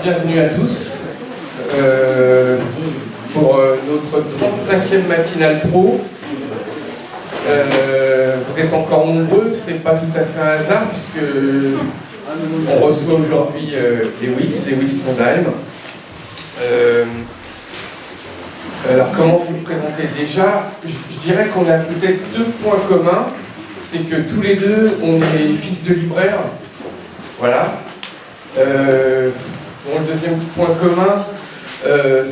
Bienvenue à tous pour notre 35e matinale pro. Vous êtes encore nombreux, c'est pas tout à fait un hasard puisque on reçoit aujourd'hui Lewis Trondheim. Alors comment vous le présentez déjà? Je dirais qu'on a peut-être deux points communs, c'est que tous les deux on est fils de libraire. Voilà. Bon, le deuxième point commun,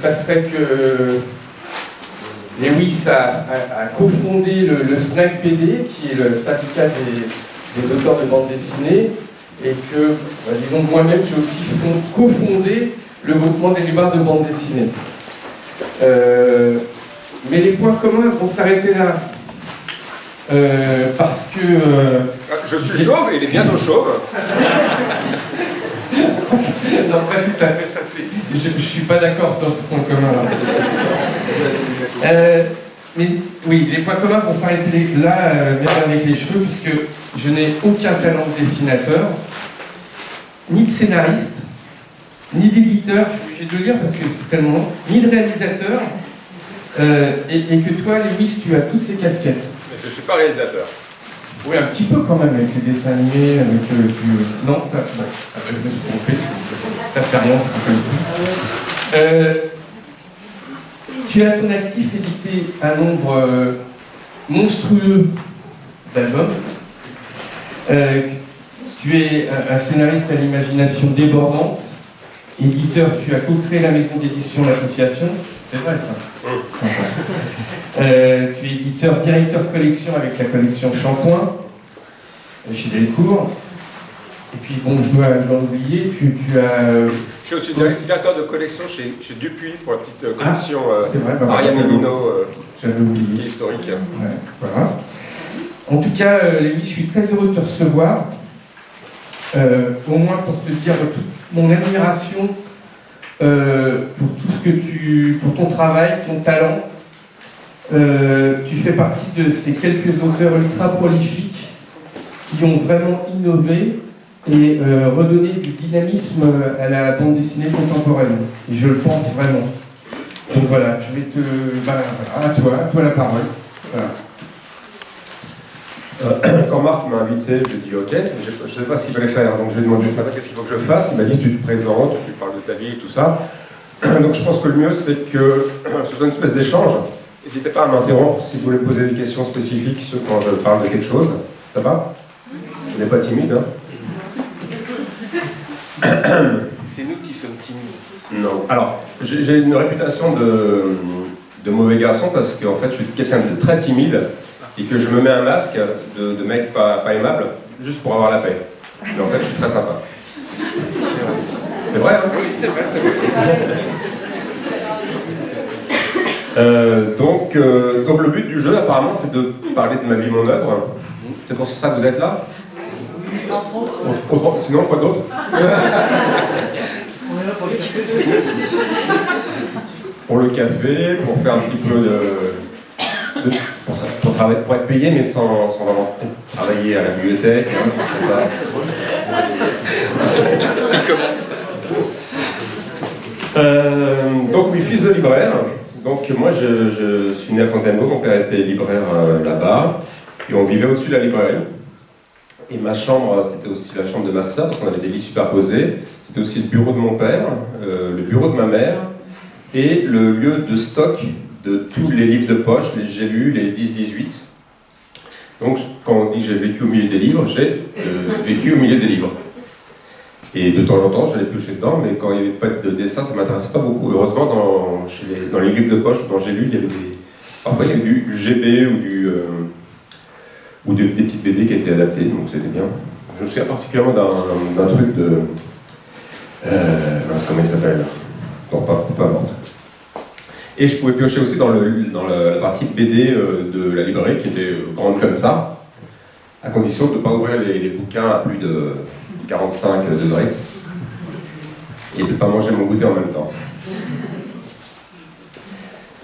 ça serait que Lewis a cofondé le SNAC BD, qui est le syndicat des auteurs de bande dessinée, et que, disons, moi-même, j'ai aussi cofondé le groupement des libraires de bande dessinée. Mais les points communs vont s'arrêter là. Parce que... je suis chauve et il est bientôt chauve. Non, pas tout à fait, ça c'est... Je ne suis pas d'accord sur ce point commun là. Mais oui, les points communs vont s'arrêter là, même avec les cheveux, puisque je n'ai aucun talent de dessinateur, ni de scénariste, ni d'éditeur, je suis obligé de le dire parce que c'est tellement long, ni de réalisateur, et que toi, Lewis, tu as toutes ces casquettes. Mais je ne suis pas réalisateur. Oui, un petit peu quand même, avec les dessins animés, avec non, je me suis trompé. Ça fait rien, c'est comme ça. Tu as à ton actif édité un nombre monstrueux d'albums. Tu es un scénariste à l'imagination débordante. Éditeur, tu as co-créé la maison d'édition L'Association. C'est vrai ça. Tu es éditeur, directeur collection avec la collection Shampoing chez Delcourt. Et puis bon, je dois oublier, tu as... Je suis aussi directeur de collection chez Dupuis pour la petite collection Ariane Nino, j'avais oublié. Qui est historique. Ouais, voilà. En tout cas, Lewis, je suis très heureux de te recevoir. Au moins pour te dire toute mon admiration pour tout ce que pour ton travail, ton talent. Tu fais partie de ces quelques auteurs ultra prolifiques qui ont vraiment innové et redonné du dynamisme à la bande dessinée contemporaine. Et je le pense vraiment. Donc voilà, je vais à toi la parole. Voilà. Quand Marc m'a invité, je lui ai dit ok, je ne sais pas ce qu'il fallait faire, donc je lui ai demandé ce matin qu'est-ce qu'il faut que je fasse. Il m'a dit tu te présentes, tu parles de ta vie et tout ça. Donc je pense que le mieux c'est que ce soit une espèce d'échange. N'hésitez pas à m'interrompre si vous voulez poser des questions spécifiques quand je parle de quelque chose. Ça va? Tu n'es pas timide, hein? C'est nous qui sommes timides. Non. Alors, j'ai une réputation de mauvais garçon parce qu'en fait je suis quelqu'un de très timide et que je me mets un masque de mec pas aimable juste pour avoir la paix. Mais en fait je suis très sympa. C'est vrai, hein? Oui, c'est vrai, c'est vrai. Donc le but du jeu apparemment c'est de parler de ma vie, mon œuvre. C'est pour ça que vous êtes là? Entre autres. Sinon quoi d'autre? On est là pour le café. Pour le café, pour faire un petit peu pour être payé mais sans vraiment travailler à la bibliothèque. Hein, donc oui, fils de libraire. Donc moi je suis né à Fontainebleau, mon père était libraire là-bas, et on vivait au-dessus de la librairie. Et ma chambre, c'était aussi la chambre de ma sœur, parce qu'on avait des lits superposés. C'était aussi le bureau de mon père, le bureau de ma mère, et le lieu de stock de tous les livres de poche, j'ai lu les 10-18. Donc quand on dit que j'ai vécu au milieu des livres, j'ai vécu au milieu des livres. Et de temps en temps, j'allais piocher dedans, mais quand il n'y avait pas de dessin, ça ne m'intéressait pas beaucoup. Heureusement, dans les livres de poche dont j'ai lu, il y avait parfois il y avait du GB ou des petites BD qui étaient adaptées, donc c'était bien. Je me souviens particulièrement d'un truc de... comment il s'appelle? Bon, pas importe. Et je pouvais piocher aussi dans la partie BD de la librairie, qui était grande comme ça, à condition de ne pas ouvrir les bouquins à plus de 45 degrés, et de ne pas manger mon goûter en même temps.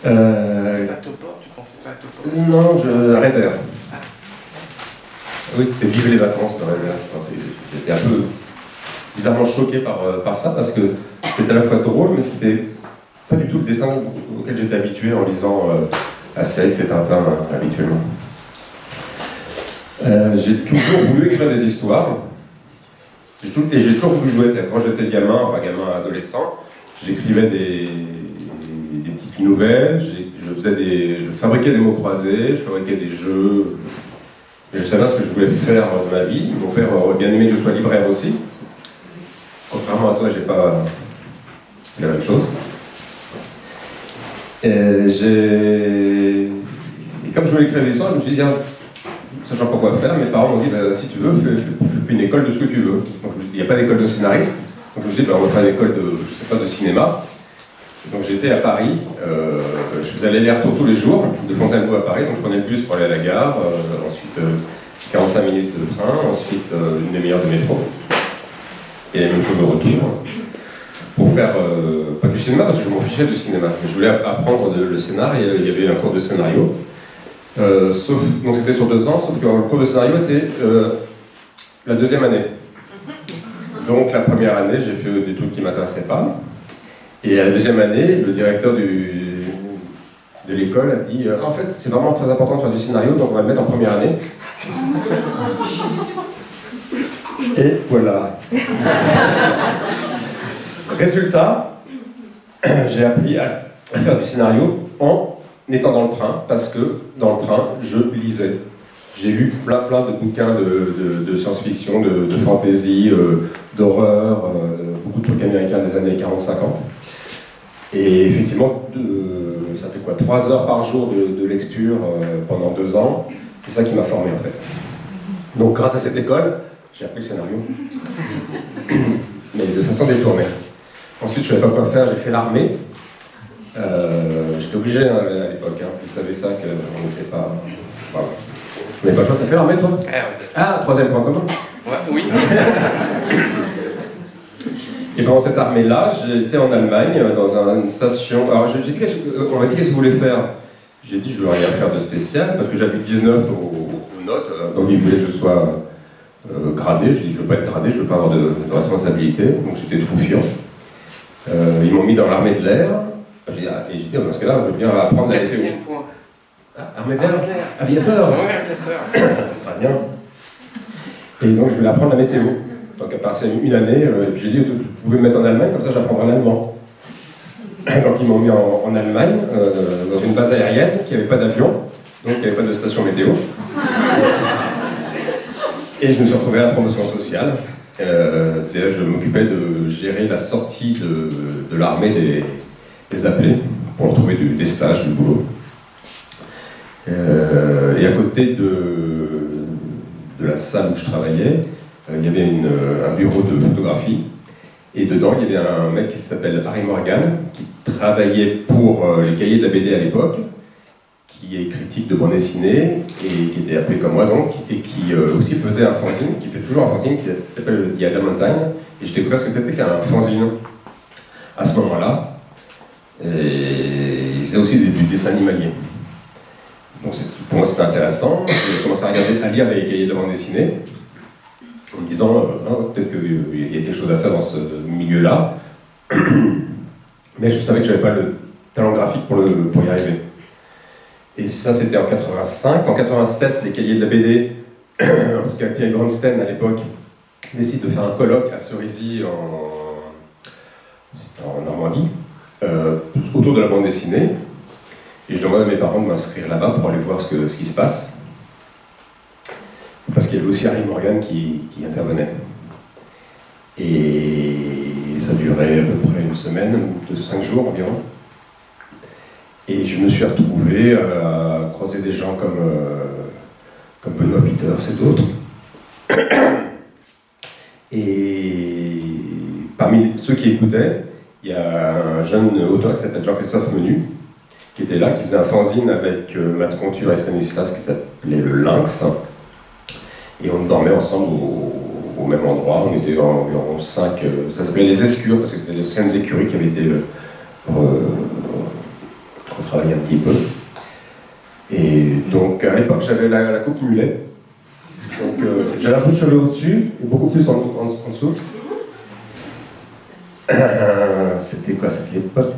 Pas Topor, tu pensais pas à Topor? Non, je réserve. Oui, c'était Vive les vacances de réserve. J'étais un peu bizarrement choqué par ça parce que c'était à la fois drôle, mais c'était pas du tout le dessin auquel j'étais habitué en lisant Astérix et Tintin habituellement. J'ai toujours voulu écrire des histoires et j'ai toujours voulu jouer. Quand j'étais gamin, adolescent, j'écrivais des petites nouvelles, je fabriquais des mots croisés, je fabriquais des jeux. Et je savais ce que je voulais faire de ma vie. Mon père aurait bien aimé que je sois libraire aussi. Contrairement à toi, j'ai pas la même chose. Et comme je voulais écrire des histoires, je me suis dit, sachant pas quoi faire, mes parents m'ont dit, si tu veux, fais une école de ce que tu veux. Donc, il n'y a pas d'école de scénariste. Donc je me suis dit, on va faire une école de cinéma. Donc j'étais à Paris, je faisais aller-retour tous les jours, de Fontainebleau à Paris, donc je prenais le bus pour aller à la gare, ensuite 45 minutes de train, ensuite une demi-heure de métro, et la même chose au retour, pour faire, pas du cinéma, parce que je m'en fichais du cinéma, mais je voulais apprendre le scénar, et il y avait un cours de scénario, donc c'était sur 2 ans, sauf que le cours de scénario était la deuxième année. Donc la première année, j'ai fait des trucs qui ne m'intéressaient pas. Et à la deuxième année, le directeur de l'école a dit en fait, c'est vraiment très important de faire du scénario, donc on va le mettre en première année. Et voilà. Résultat, j'ai appris à faire du scénario en étant dans le train, parce que dans le train, je lisais. J'ai lu plein de bouquins de science-fiction, de fantasy, d'horreur, beaucoup de trucs américains des années 40-50. Et effectivement, ça fait quoi, 3 heures par jour de lecture pendant 2 ans. C'est ça qui m'a formé en fait. Donc grâce à cette école, j'ai appris le scénario. Mais de façon détournée. Ensuite, je ne savais pas quoi faire, j'ai fait l'armée. J'étais obligé à l'époque, vous savez ça, qu'on n'était pas... Voilà. Tu n'avais pas le choix, tu as fait l'armée toi? Ah, 3e point commun. Ouais, oui. Et pendant cette armée-là, j'étais en Allemagne, dans une station... Alors, on m'a dit qu'est-ce que vous voulez faire? J'ai dit, je ne veux rien faire de spécial, parce que j'avais 19 aux notes, donc ils voulaient que je sois gradé. J'ai dit, je ne veux pas être gradé, je ne veux pas avoir de responsabilité, donc j'étais trop fiant. Ils m'ont mis dans l'armée de l'air, et j'ai dit, dans ce cas-là, je veux bien apprendre la météo. 4e point. Ah, armée de l'air? Aviateur? Oui, aviateur. Très bien. Et donc, je voulais apprendre la météo. Donc, à passer une année, j'ai dit, vous pouvez me mettre en Allemagne, comme ça j'apprendrai l'allemand. Donc, ils m'ont mis en Allemagne, dans une base aérienne, qui n'avait pas d'avion, donc il n'y avait pas de station météo. Et je me suis retrouvé à la promotion sociale. Je m'occupais de gérer la sortie de l'armée des appelés, pour retrouver des stages, du boulot. Et à côté de la salle où je travaillais, il y avait un bureau de photographie, et dedans il y avait un mec qui s'appelle Harry Morgan, qui travaillait pour les cahiers de la BD à l'époque, qui est critique de bande dessinée, et qui était appelé comme moi donc, et qui aussi faisait un fanzine, qui fait toujours un fanzine, qui s'appelle The Adamantine, et je découvrais ce que c'était qu'un fanzine à ce moment-là, et il faisait aussi du dessin animalier. Donc pour moi c'était intéressant, j'ai commencé à lire les cahiers de bande dessinée, en me disant peut-être qu'il y a quelque chose à faire dans ce milieu-là, mais je savais que je n'avais pas le talent graphique pour y arriver. Et ça c'était en 85. En 87, les cahiers de la BD, en tout cas Thierry Grandstein à l'époque, décide de faire un colloque à Cerisy en Normandie, autour de la bande dessinée. Et je demande à mes parents de m'inscrire là-bas pour aller voir ce qui se passe. Parce qu'il y avait aussi Harry Morgan qui intervenait. Et ça durait à peu près une semaine, 5 jours environ. Et je me suis retrouvé à croiser des gens comme Benoît Peters et d'autres. Et parmi ceux qui écoutaient, il y a un jeune auteur qui s'appelle Jean-Christophe Menu, qui était là, qui faisait un fanzine avec Matt Conture et Stanislas qui s'appelait le Lynx. Et on dormait ensemble au même endroit, on était environ 5, ça s'appelait les Escures, parce que c'était les anciennes écuries qui avaient été travailler un petit peu. Et donc à l'époque j'avais la coupe mulet. Donc j'avais un peu de cheveux au-dessus et beaucoup plus en dessous. C'était quoi? C'était l'époque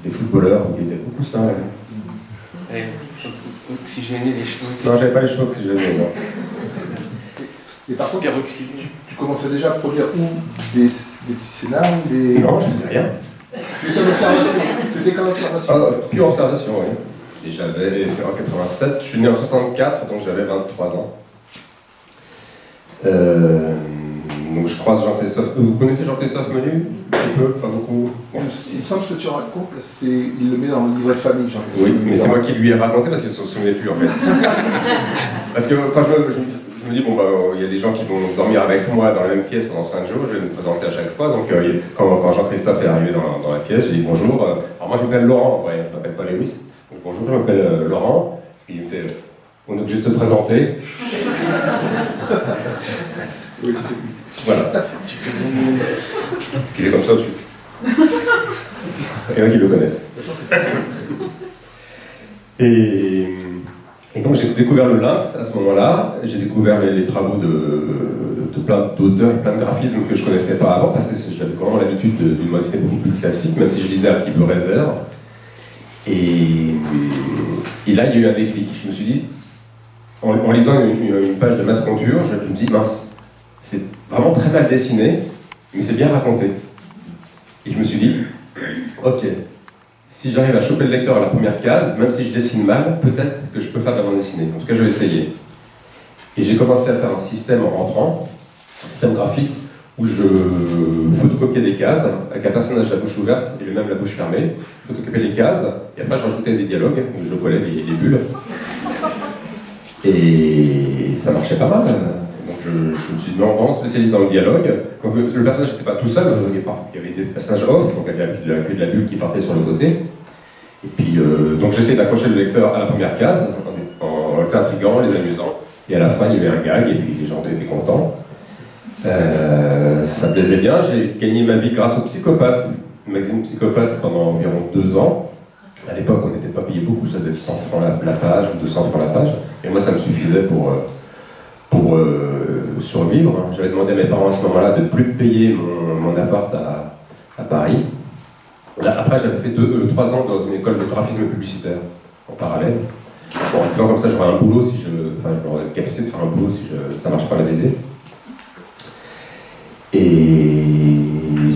des footballeurs qui faisaient beaucoup ça. Oxygéner les cheveux. Non, j'avais pas les cheveux oxygénés, non. Et par contre, Peroxydé. tu commençais déjà à produire des petits scénars ou des... Non, je faisais rien. C'était qu'en observation. C'était qu'en observation. Ah, pure observation, oui. Et c'est en 87, je suis né en 64, donc j'avais 23 ans. Donc je croise Jean-Christophe. Vous connaissez Jean-Christophe Menu? Un peu, pas beaucoup. Bon. Il me semble que ce que tu racontes, il le met dans le livret de famille. Oui, mais c'est moi qui lui ai raconté parce qu'il ne se souvenait plus en fait. Parce que quand je me dis, bon, bah, il y a des gens qui vont dormir avec moi dans la même pièce pendant 5 jours, je vais me présenter à chaque fois. Donc quand Jean-Christophe est arrivé dans la pièce, j'ai dit bonjour. Alors moi je m'appelle Laurent, ouais, je ne m'appelle pas Lewis. Donc bonjour, je m'appelle Laurent. Et il me fait, on est obligé de se présenter. Oui, c'est... Voilà. Il est comme ça aussi. Il y en a qui le connaissent. Et donc j'ai découvert le lynx à ce moment-là. J'ai découvert les travaux de plein d'auteurs et plein de graphismes que je ne connaissais pas avant, parce que j'avais vraiment l'habitude d'une modestie beaucoup plus classique, même si je lisais un petit peu réserve. Et là, il y a eu un déclic. Je me suis dit, en lisant une page de Matt Conture, je me dis, mince, c'est vraiment très mal dessiné, mais c'est bien raconté. Et je me suis dit, ok, si j'arrive à choper le lecteur à la première case, même si je dessine mal, peut-être que je peux faire de la bande dessinée. En tout cas, je vais essayer. Et j'ai commencé à faire un système en rentrant, un système graphique, où je photocopiais des cases, avec un personnage la bouche ouverte et lui-même la bouche fermée. Je photocopiais les cases, et après je rajoutais des dialogues, où je collais les bulles. Et ça marchait pas mal. Donc je me suis vraiment spécialisé dans le dialogue. Donc le personnage n'était pas tout seul, il y avait des personnages off, donc il y avait de la bulle qui partait sur le côté. Et puis donc j'essayais d'accrocher le lecteur à la première case, en les intriguant, les amusant. Et à la fin il y avait un gag, et puis les gens étaient contents. Ça plaisait bien, j'ai gagné ma vie grâce au Psychopathe, le magazine Psychopathe pendant environ 2 ans. À l'époque on n'était pas payé beaucoup, ça devait être 100 francs la page ou 200 francs la page. Et moi ça me suffisait pour survivre. J'avais demandé à mes parents à ce moment-là de ne plus me payer mon appart à Paris. Après, j'avais fait 3 ans dans une école de graphisme publicitaire en parallèle. Bon, en disant comme ça, j'aurais un boulot si j'aurais la capacité de faire un boulot si ça ne marche pas la BD. Et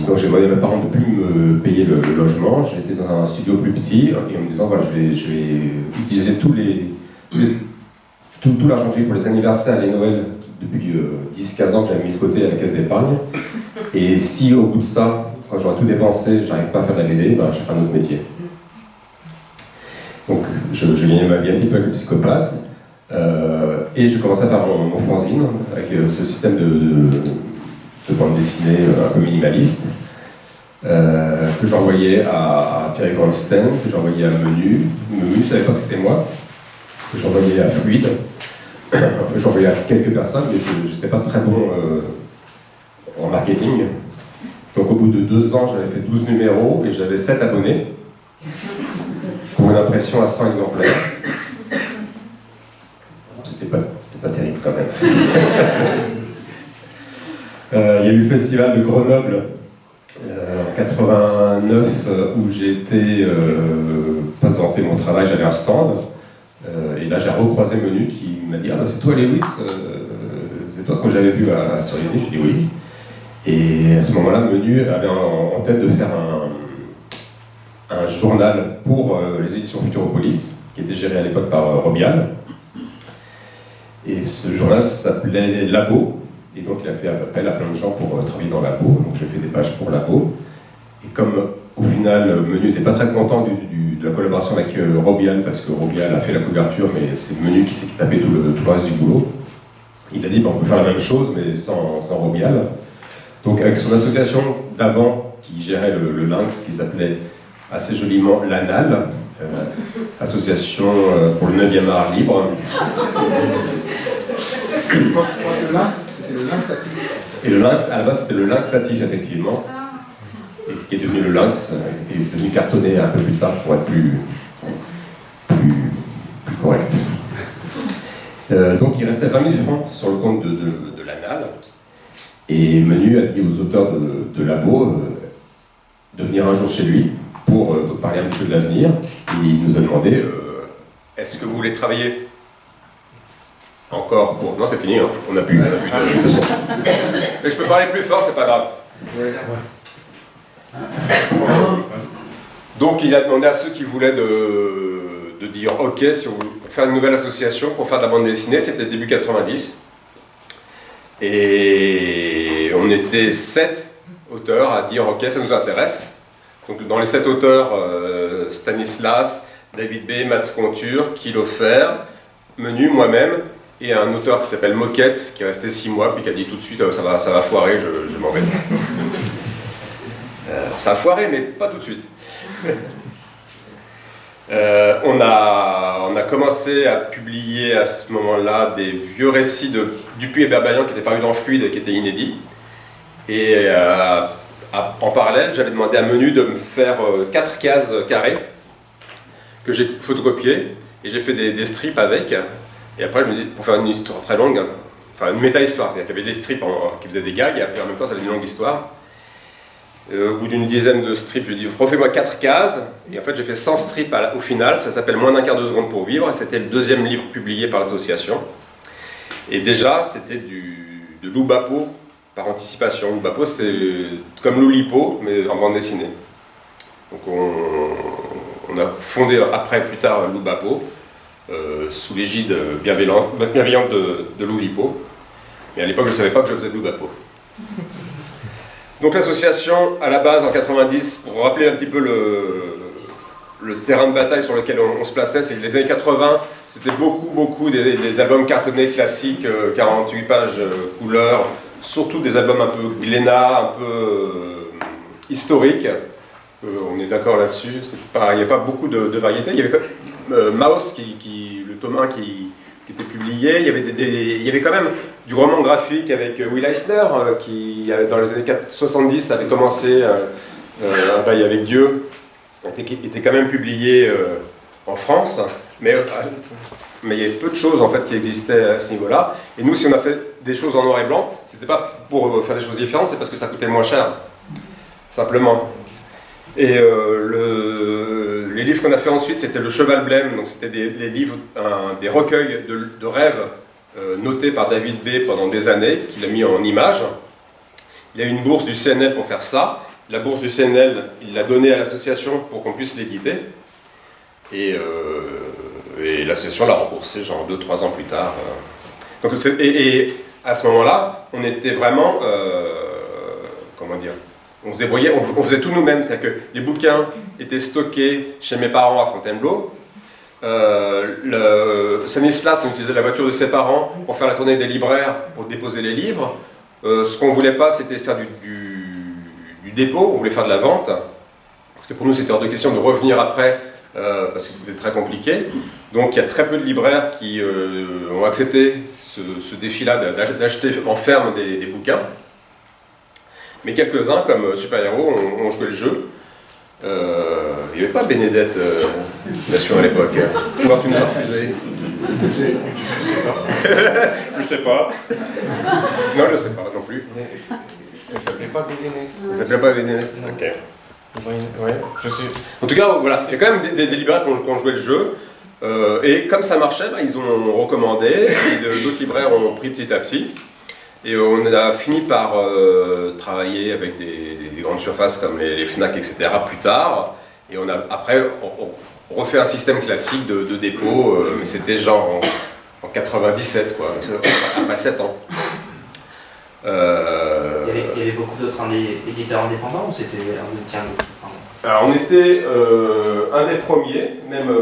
donc j'ai demandé à mes parents de ne plus me payer le logement. J'étais dans un studio plus petit et en me disant voilà, je vais utiliser tout l'argent que j'ai pour les anniversaires, les Noëls, depuis 10-15 ans que j'avais mis de côté à la caisse d'épargne. Et si au bout de ça, quand j'aurai tout dépensé, j'arrive pas à faire de la BD, ben, je ferai un autre métier. Donc je gagnais ma vie un petit peu avec le Psychopathe. Et je commençais à faire mon fanzine avec ce système de bande dessinée un peu minimaliste. Que j'envoyais à Thierry Goldstein, que j'envoyais à Menu. Menu ne savait pas que c'était moi. Que j'envoyais à Fluide. J'envoyais à quelques personnes, mais je n'étais pas très bon en marketing. Donc au bout de 2 ans, j'avais fait 12 numéros et j'avais 7 abonnés pour une impression à 100 exemplaires. C'était pas terrible quand même. Il y a eu le festival de Grenoble en 89 où j'ai été présenter mon travail, j'avais un stand. Et là, j'ai recroisé Menu qui m'a dit « Ah, bah, c'est toi, Lewis, c'est toi que j'avais vu à Cerisy ?» Je dis « Oui. » Et à ce moment-là, Menu avait en tête de faire un journal pour les éditions Futuropolis, qui était géré à l'époque par Robial. Et ce journal s'appelait Labo. Et donc, il a fait appel à plein de gens pour travailler dans Labo. Donc, j'ai fait des pages pour Labo. Et comme au final, Menu n'était pas très content de la collaboration avec Robial, parce que Robial a fait la couverture, mais c'est Menu qui s'est tapé tout le reste du boulot. Il a dit, on peut faire la même chose, mais sans Robial. Donc avec son association d'avant, qui gérait le lynx, qui s'appelait assez joliment l'ANAL, association pour le 9e art libre. Le lynx, c'était le lynx actif. Et le lynx, à la base, c'était le lynx actif, effectivement. Et qui est devenu le Lynx, qui est devenu cartonné un peu plus tard pour être plus correct. Donc il restait 20 000 francs sur le compte de l'ANAL, et Menu a dit aux auteurs de Labo de venir un jour chez lui pour parler un petit peu de l'avenir, et il nous a demandé est-ce que vous voulez travailler encore pour... Non, c'est fini, hein. On a plus de... Mais je peux parler plus fort, c'est pas grave. Donc il a demandé à ceux qui voulaient de dire ok, si on veut faire une nouvelle association pour faire de la bande dessinée, c'était début 90. Et on était 7 auteurs à dire ok, ça nous intéresse. Donc dans les 7 auteurs, Stanislas, David B, Matt Conture, Kilofer, Menu, moi-même, et un auteur qui s'appelle Moquette, qui est resté 6 mois, puis qui a dit tout de suite ça va foirer, je m'en vais. Ça a foiré, mais pas tout de suite. On a commencé à publier à ce moment-là des vieux récits de Dupuis et Berbayan qui étaient parus dans Fluide et qui étaient inédits. Et en parallèle, j'avais demandé à Menu de me faire 4 cases carrées que j'ai photocopiées, et j'ai fait des strips avec. Et après, je me dis, pour faire une histoire très longue, enfin une méta-histoire, c'est-à-dire qu'il y avait des strips qui faisaient des gags, et en même temps, ça faisait une longue histoire. Au bout d'une dizaine de strips, je lui ai dit, refais-moi 4 cases, et en fait, j'ai fait 100 strips au final, ça s'appelle Moins d'un quart de seconde pour vivre, et c'était le 2e livre publié par l'association. Et déjà, c'était de Loubapo par anticipation. Loubapo, c'est comme Loulipo, mais en bande dessinée. Donc on a fondé après, plus tard, Loubapo, sous l'égide bienveillante de Loulipo. Mais à l'époque, je ne savais pas que je faisais de Loubapo. Donc l'association, à la base, en 90, pour rappeler un petit peu le terrain de bataille sur lequel on se plaçait, c'est que les années 80, c'était beaucoup des albums cartonnés classiques, 48 pages couleur, surtout des albums un peu Glénat, un peu historiques. On est d'accord là-dessus, il n'y a pas beaucoup de variétés. Il y avait Maus, le tome 1 qui était publié, il y avait quand même du roman graphique avec Will Eisner, qui dans les années 70 avait commencé Un bail avec Dieu, était quand même publié en France, mais il y avait peu de choses en fait qui existaient à ce niveau-là. Et nous, si on a fait des choses en noir et blanc, c'était pas pour faire des choses différentes, c'est parce que ça coûtait moins cher, simplement. Et les livres qu'on a fait ensuite, c'était Le Cheval Blême, donc c'était des livres, des recueils de rêves notés par David B pendant des années, qu'il a mis en images. Il a eu une bourse du CNL pour faire ça. La bourse du CNL, il l'a donnée à l'association pour qu'on puisse l'éditer. Et l'association l'a remboursé genre 2-3 ans plus tard. Donc, et à ce moment-là, on était vraiment, comment dire, on se débrouillait, on faisait tout nous-mêmes. C'est-à-dire que les bouquins étaient stockés chez mes parents à Fontainebleau. Stanislas, on utilisait la voiture de ses parents pour faire la tournée des libraires, pour déposer les livres. Ce qu'on ne voulait pas, c'était faire du dépôt, on voulait faire de la vente. Parce que pour nous, c'était hors de question de revenir après, parce que c'était très compliqué. Donc il y a très peu de libraires qui ont accepté ce défi-là d'acheter en ferme des bouquins. Mais quelques-uns, comme Super Héros, ont joué le jeu. Il n'y avait pas Bénédette, bien sûr, à l'époque. Pourquoi tu nous as refusé? Je sais pas. Non, je sais pas non plus. Ça s'appelait pas Bénédette. Ça s'appelait pas Bénédette. Ok. Ouais, je sais. En tout cas, voilà, il y a quand même des libraires qui ont joué le jeu. Et comme ça marchait, ils ont recommandé, et d'autres libraires ont pris petit à petit. Et on a fini par travailler avec des grandes surfaces comme les Fnac, etc. plus tard. Et après, on refait un système classique de dépôt, mais c'était genre en 97, quoi, après 7 ans. Il y avait beaucoup d'autres éditeurs indépendants ou c'était vous étiez un autre? Alors on était un des premiers, même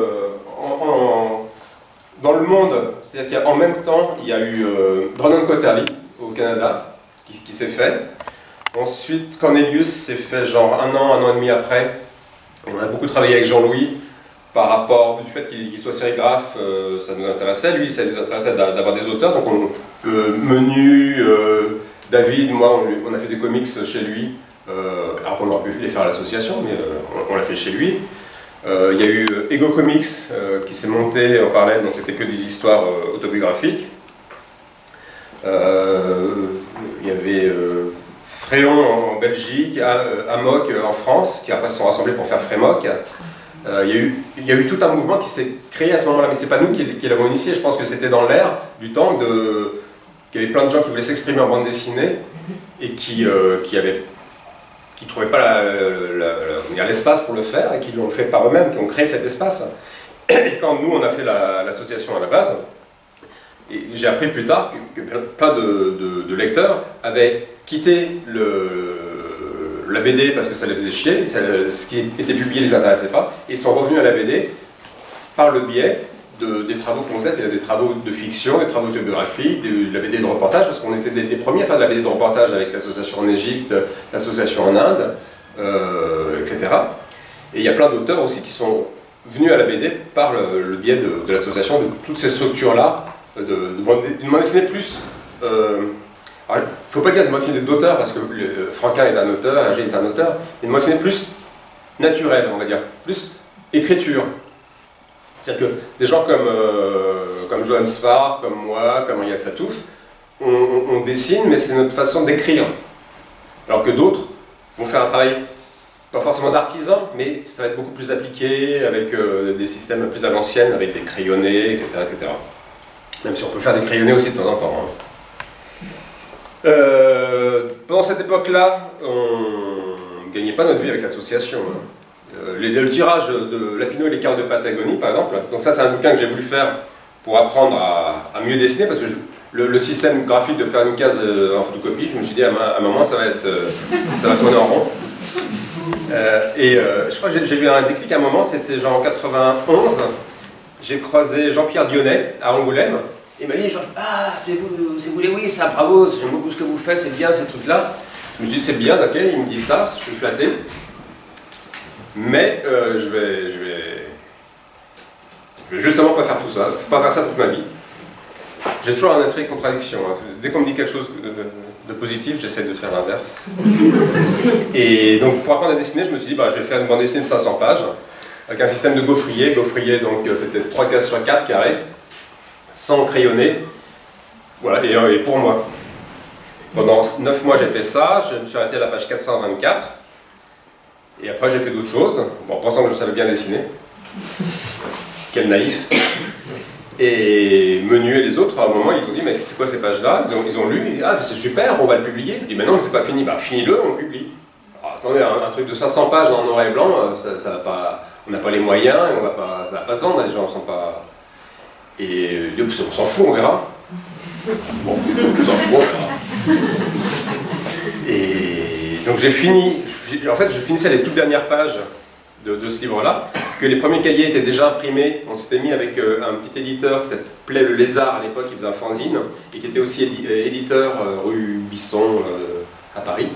dans le monde, c'est-à-dire qu'en même temps, il y a eu Drummond Quarterly au Canada qui s'est fait. Ensuite, Cornelius s'est fait genre un an et demi après. Et on a beaucoup travaillé avec Jean-Louis par rapport du fait qu'il soit sérigraphe, ça nous intéressait. Lui, ça nous intéressait d'avoir des auteurs. Donc Menu, David, moi, on a fait des comics chez lui alors qu'on aurait pu les faire à l'association, mais on l'a fait chez lui. Il y a eu Ego Comics qui s'est monté en parallèle, donc c'était que des histoires autobiographiques. Il y avait Fréon en Belgique, Amok en France, qui après se sont rassemblés pour faire Frémoc. Il y a eu tout un mouvement qui s'est créé à ce moment-là, mais c'est pas nous qui l'avons initié. Je pense que c'était dans l'air du temps qu'il y avait plein de gens qui voulaient s'exprimer en bande dessinée et qui trouvaient pas l'espace pour le faire et qui l'ont fait par eux-mêmes, qui ont créé cet espace. Et quand nous on a fait l'association à la base, et j'ai appris plus tard que plein de lecteurs avaient quitté la BD parce que ça les faisait chier, ce qui était publié ne les intéressait pas, et ils sont revenus à la BD par le biais des travaux qu'on faisait, c'est-à-dire des travaux de fiction, des travaux autobiographiques, de la BD de reportage, parce qu'on était des premiers à faire de la BD de reportage avec l'association en Égypte, l'association en Inde, etc. Et il y a plein d'auteurs aussi qui sont venus à la BD par le biais de l'association, de toutes ces structures-là, d'une bande dessinée plus... il ne faut pas dire de bande dessinée d'auteur, parce que Franquin est un auteur, Hergé est un auteur, mais une bande dessinée plus naturelle, on va dire, plus écriture. C'est-à-dire que des gens comme Johan Sfar, comme moi, comme Ariel Satouf, on dessine, mais c'est notre façon d'écrire. Alors que d'autres vont faire un travail, pas forcément d'artisan, mais ça va être beaucoup plus appliqué, avec des systèmes plus à l'ancienne, avec des crayonnés, etc., etc. Même si on peut faire des crayonnés aussi de temps en temps. Hein. Pendant cette époque-là, on ne gagnait pas notre vie avec l'association. Hein. Le tirage de Lapino et les cartes de Patagonie, par exemple. Donc ça, c'est un bouquin que j'ai voulu faire pour apprendre à mieux dessiner, parce que le système graphique de faire une case en photocopie, je me suis dit à un moment, ça va tourner en rond. Je crois que j'ai eu un déclic à un moment, c'était genre en 91. J'ai croisé Jean-Pierre Dionnet à Angoulême. Il m'a dit genre, ah, c'est vous Lewis, ça, bravo, j'aime beaucoup ce que vous faites, c'est bien ces trucs-là. Je me suis dit, c'est bien, ok, il me dit ça, je suis flatté. Mais je vais justement pas faire tout ça, pas faire ça toute ma vie. J'ai toujours un esprit de contradiction. Hein. Dès qu'on me dit quelque chose de positif, j'essaie de faire l'inverse. Et donc pour apprendre à dessiner, je me suis dit, je vais faire une bande dessinée de 500 pages, avec un système de gaufrier. Gaufrier, donc c'était 3 cases sur 4 carrés, sans crayonner. Voilà, et pour moi. Pendant 9 mois, j'ai fait ça, je me suis arrêté à la page 424. Et après, j'ai fait d'autres choses, pensant que je savais bien dessiner. Quel naïf. Et Menu et les autres, à un moment, ils ont dit, mais c'est quoi ces pages-là? Ils ont lu, ah, c'est super, on va le publier. Je dis, mais non, c'est pas fini. Finis-le, on le publie. Alors, attendez, un truc de 500 pages en noir et blanc, ça va pas, on n'a pas les moyens, et ça va pas se vendre, les gens ne sont pas... Et on s'en fout, on verra. Bon, on s'en fout, on verra. Et donc j'ai fini, en fait je finissais les toutes dernières pages de ce livre-là, que les premiers cahiers étaient déjà imprimés. On s'était mis avec un petit éditeur qui s'appelait Le Lézard à l'époque, qui faisait un fanzine, et qui était aussi éditeur rue Bisson à Paris.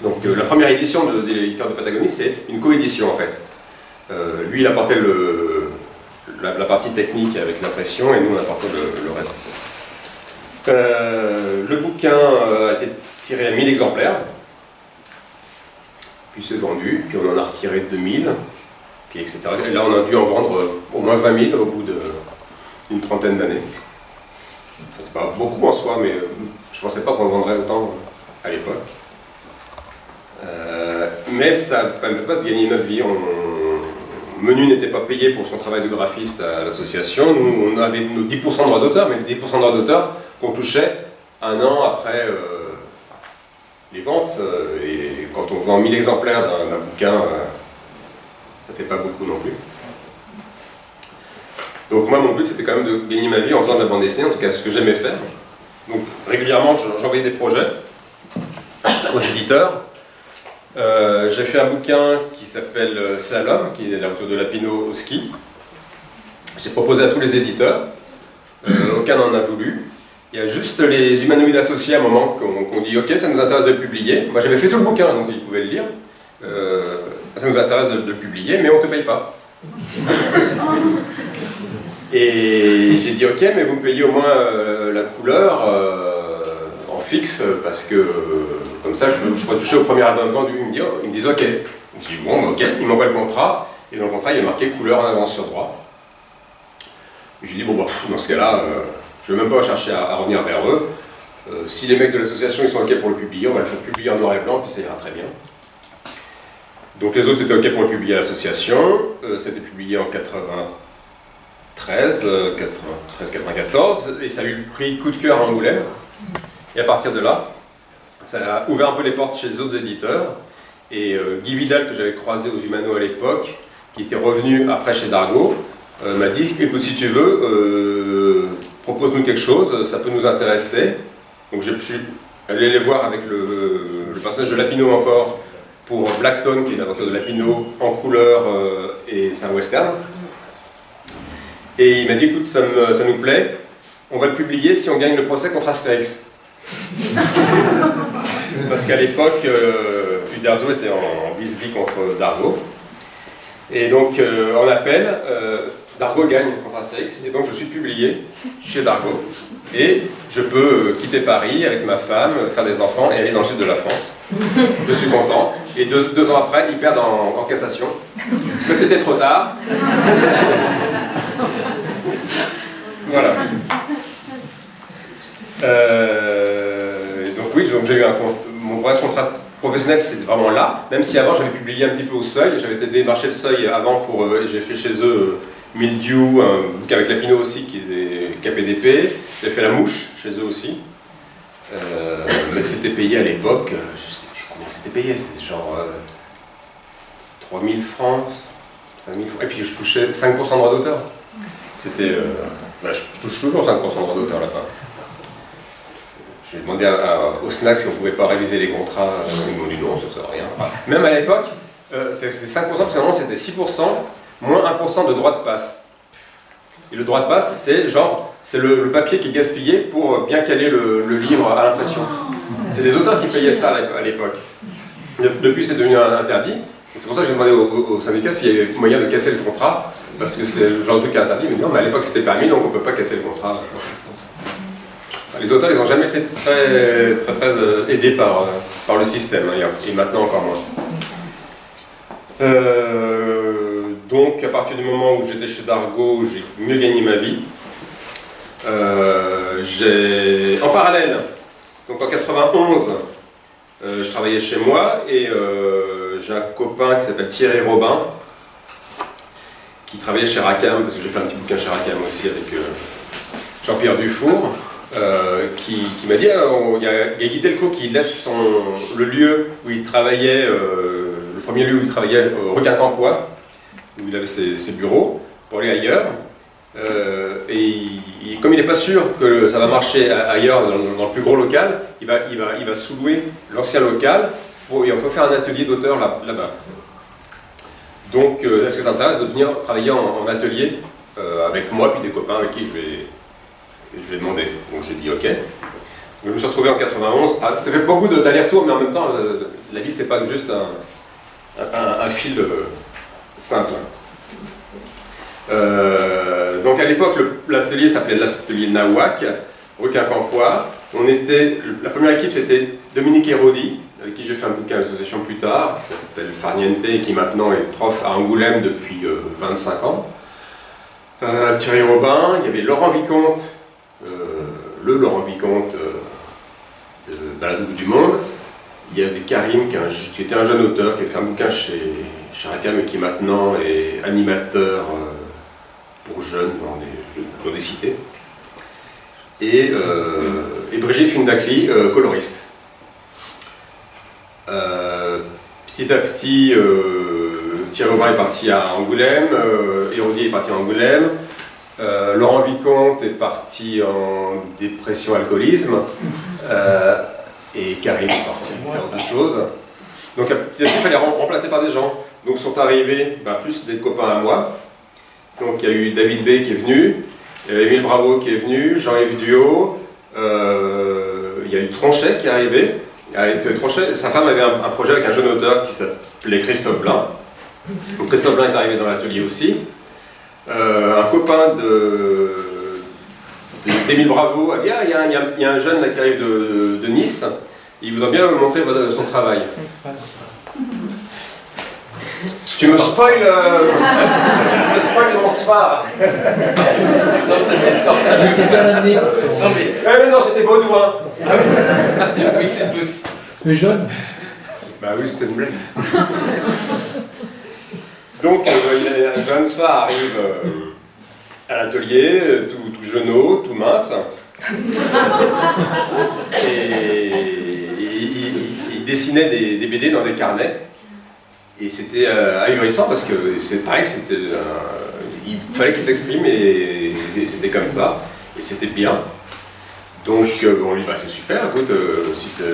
Donc la première édition des Éditeurs de Patagonie, c'est une coédition en fait. Lui il apportait la partie technique avec l'impression, et nous on apportait le reste. Le bouquin a été tiré à 1000 exemplaires, puis c'est vendu, puis on en a retiré 2000, puis etc. Et là on a dû en vendre au moins 20 000 au bout d'une trentaine d'années. Enfin, c'est pas beaucoup en soi, mais je pensais pas qu'on en vendrait autant à l'époque. Mais ça ne permet pas de gagner notre vie. Menu n'était pas payé pour son travail de graphiste à l'association. Nous, on avait nos 10% de droits d'auteur, mais les 10% de droits d'auteur qu'on touchait un an après les ventes. Et quand on vend 1000 exemplaires d'un bouquin, ça fait pas beaucoup non plus. Donc moi, mon but, c'était quand même de gagner ma vie en faisant de la bande dessinée, en tout cas ce que j'aimais faire. Donc régulièrement, j'envoyais des projets aux éditeurs. J'ai fait un bouquin qui s'appelle Slalom, qui est la retour de Lapino au ski. J'ai proposé à tous les éditeurs, aucun n'en a voulu. Il y a juste les humanoïdes associés à un moment qu'on dit ok, ça nous intéresse de le publier. Moi j'avais fait tout le bouquin, donc ils pouvaient le lire. Ça nous intéresse de le publier, mais on ne te paye pas. Et j'ai dit ok, mais vous me payez au moins la couleur en fixe, parce que Comme ça, je pourrais toucher au premier album vendu. Ils me disent OK. Je dis bon, bah, OK. Ils m'envoient le contrat. Et dans le contrat, il y a marqué couleur en avance sur droit. Je dis bon, bah, dans ce cas-là, je ne vais même pas chercher à revenir vers eux. Si les mecs de l'association ils sont OK pour le publier, on va le faire publier en noir et blanc, puis ça ira très bien. Donc les autres étaient OK pour le publier à l'association. C'était publié en 94, et ça a eu le prix Coup de cœur à Angoulême. Et à partir de là, ça a ouvert un peu les portes chez les autres éditeurs. Et Guy Vidal, que j'avais croisé aux Humano à l'époque, qui était revenu après chez Dargaud, m'a dit écoute, si tu veux, propose-nous quelque chose, ça peut nous intéresser. Donc je suis allé les voir avec le personnage de Lapino encore pour Blackstone, qui est l'aventure de Lapino en couleur, et c'est un western. Et il m'a dit écoute, ça nous plaît, on va le publier si on gagne le procès contre Astérix. Parce qu'à l'époque, Uderzo était en bisbee contre Dargaud. Et donc, en appel, Dargaud gagne contre Astérix, et donc je suis publié chez Dargaud. Et je peux quitter Paris avec ma femme, faire des enfants et aller dans le sud de la France. Je suis content. Et deux ans après, ils perdent en cassation. Mais c'était trop tard. Voilà. Donc oui, j'ai eu mon vrai contrat professionnel, c'est vraiment là. Même si avant, j'avais publié un petit peu au Seuil. J'avais été démarché le Seuil avant j'ai fait chez eux Mildiou, un bouquin avec Lapino aussi, qui est KPDP. J'ai fait La Mouche, chez eux aussi. Mais c'était payé à l'époque, je sais plus combien c'était payé, c'était genre 3000 francs, 5000 francs. Et puis je touchais 5% de droit d'auteur. C'était... je touche toujours 5% de droit d'auteur là-bas. J'ai demandé au SNAC si on ne pouvait pas réviser les contrats. Ils m'ont dit non, ça ne sert à rien. Même à l'époque, c'était 5%, parce que normalement c'était 6%, moins 1% de droit de passe. Et le droit de passe, c'est le papier qui est gaspillé pour bien caler le livre à l'impression. C'est les auteurs qui payaient ça à l'époque. Depuis, c'est devenu interdit. C'est pour ça que j'ai demandé au syndicat s'il y avait moyen de casser le contrat, parce que c'est le genre de truc qui est interdit. Mais non, mais à l'époque c'était permis, donc on ne peut pas casser le contrat. Les auteurs, ils n'ont jamais été très aidés par le système, et maintenant encore moins. Donc, à partir du moment où j'étais chez Dargaud, j'ai mieux gagné ma vie. En parallèle, donc en 91, je travaillais chez moi, et j'ai un copain qui s'appelle Thierry Robin, qui travaillait chez Rackham, parce que j'ai fait un petit bouquin chez Rackham aussi avec Jean-Pierre Dufour, qui m'a dit il y a Guy Delco qui laisse le lieu où il travaillait, le premier lieu où il travaillait, au Requin-Campois, où il avait ses bureaux, pour aller ailleurs. Comme il n'est pas sûr que ça va marcher ailleurs, dans le plus gros local, il va sous-louer l'ancien local, et on peut faire un atelier d'auteur là-bas. Donc, est-ce que ça t'intéresse de venir travailler en atelier avec moi, puis des copains avec qui je vais demander. Donc j'ai dit OK. Je me suis retrouvé en 91. Ça fait beaucoup d'allers-retours, mais en même temps, la vie, c'est pas juste un fil simple. Donc à l'époque, l'atelier s'appelait l'atelier Nawak, Requin-Campois. La première équipe, c'était Dominique Hérodi, avec qui j'ai fait un bouquin à l'association plus tard, qui s'appelle Farniente, et qui maintenant est prof à Angoulême depuis 25 ans. Thierry Robin, il y avait Laurent Vicomte, le Laurent Vicomte de Balade au bout du monde. Il y avait Karim, qui était un jeune auteur, qui avait fait un bouquin chez Rackham et qui maintenant est animateur pour jeunes dans des cités. Et Brigitte Findakli, coloriste. Petit à petit, Thierry Robin est parti à Angoulême, Hérodier est parti à Angoulême, Laurent Vicomte est parti en dépression alcoolisme, et Karim est parti faire autre chose. Donc petit à petit, il fallait remplacer par des gens. Donc sont arrivés plus des copains à moi. Donc il y a eu David B qui est venu, Émile Bravo qui est venu, Jean-Yves Duhaut, il y a eu Tronchet qui est arrivé. Tronchet, sa femme avait un projet avec un jeune auteur qui s'appelait Christophe Blain. Donc Christophe Blain est arrivé dans l'atelier aussi. Un copain d'Émile Bravo a dit il y a un jeune là qui arrive de Nice, Il vous a bien montré son travail. Tu me spoil mon sphare. Non, ça vient de sortir. Non, mais. Mais non, c'était Baudouin. Oui, c'est tous. Le jaune. Bah oui, c'était une blague. Donc, Jeanne Sfar arrive à l'atelier, tout jeunot, tout mince. Et il dessinait des BD dans des carnets. Et c'était ahurissant parce que c'est pareil, il fallait qu'il s'exprime et c'était comme ça. Et c'était bien. Donc, on lui dit, bah, c'est super, écoute, si tu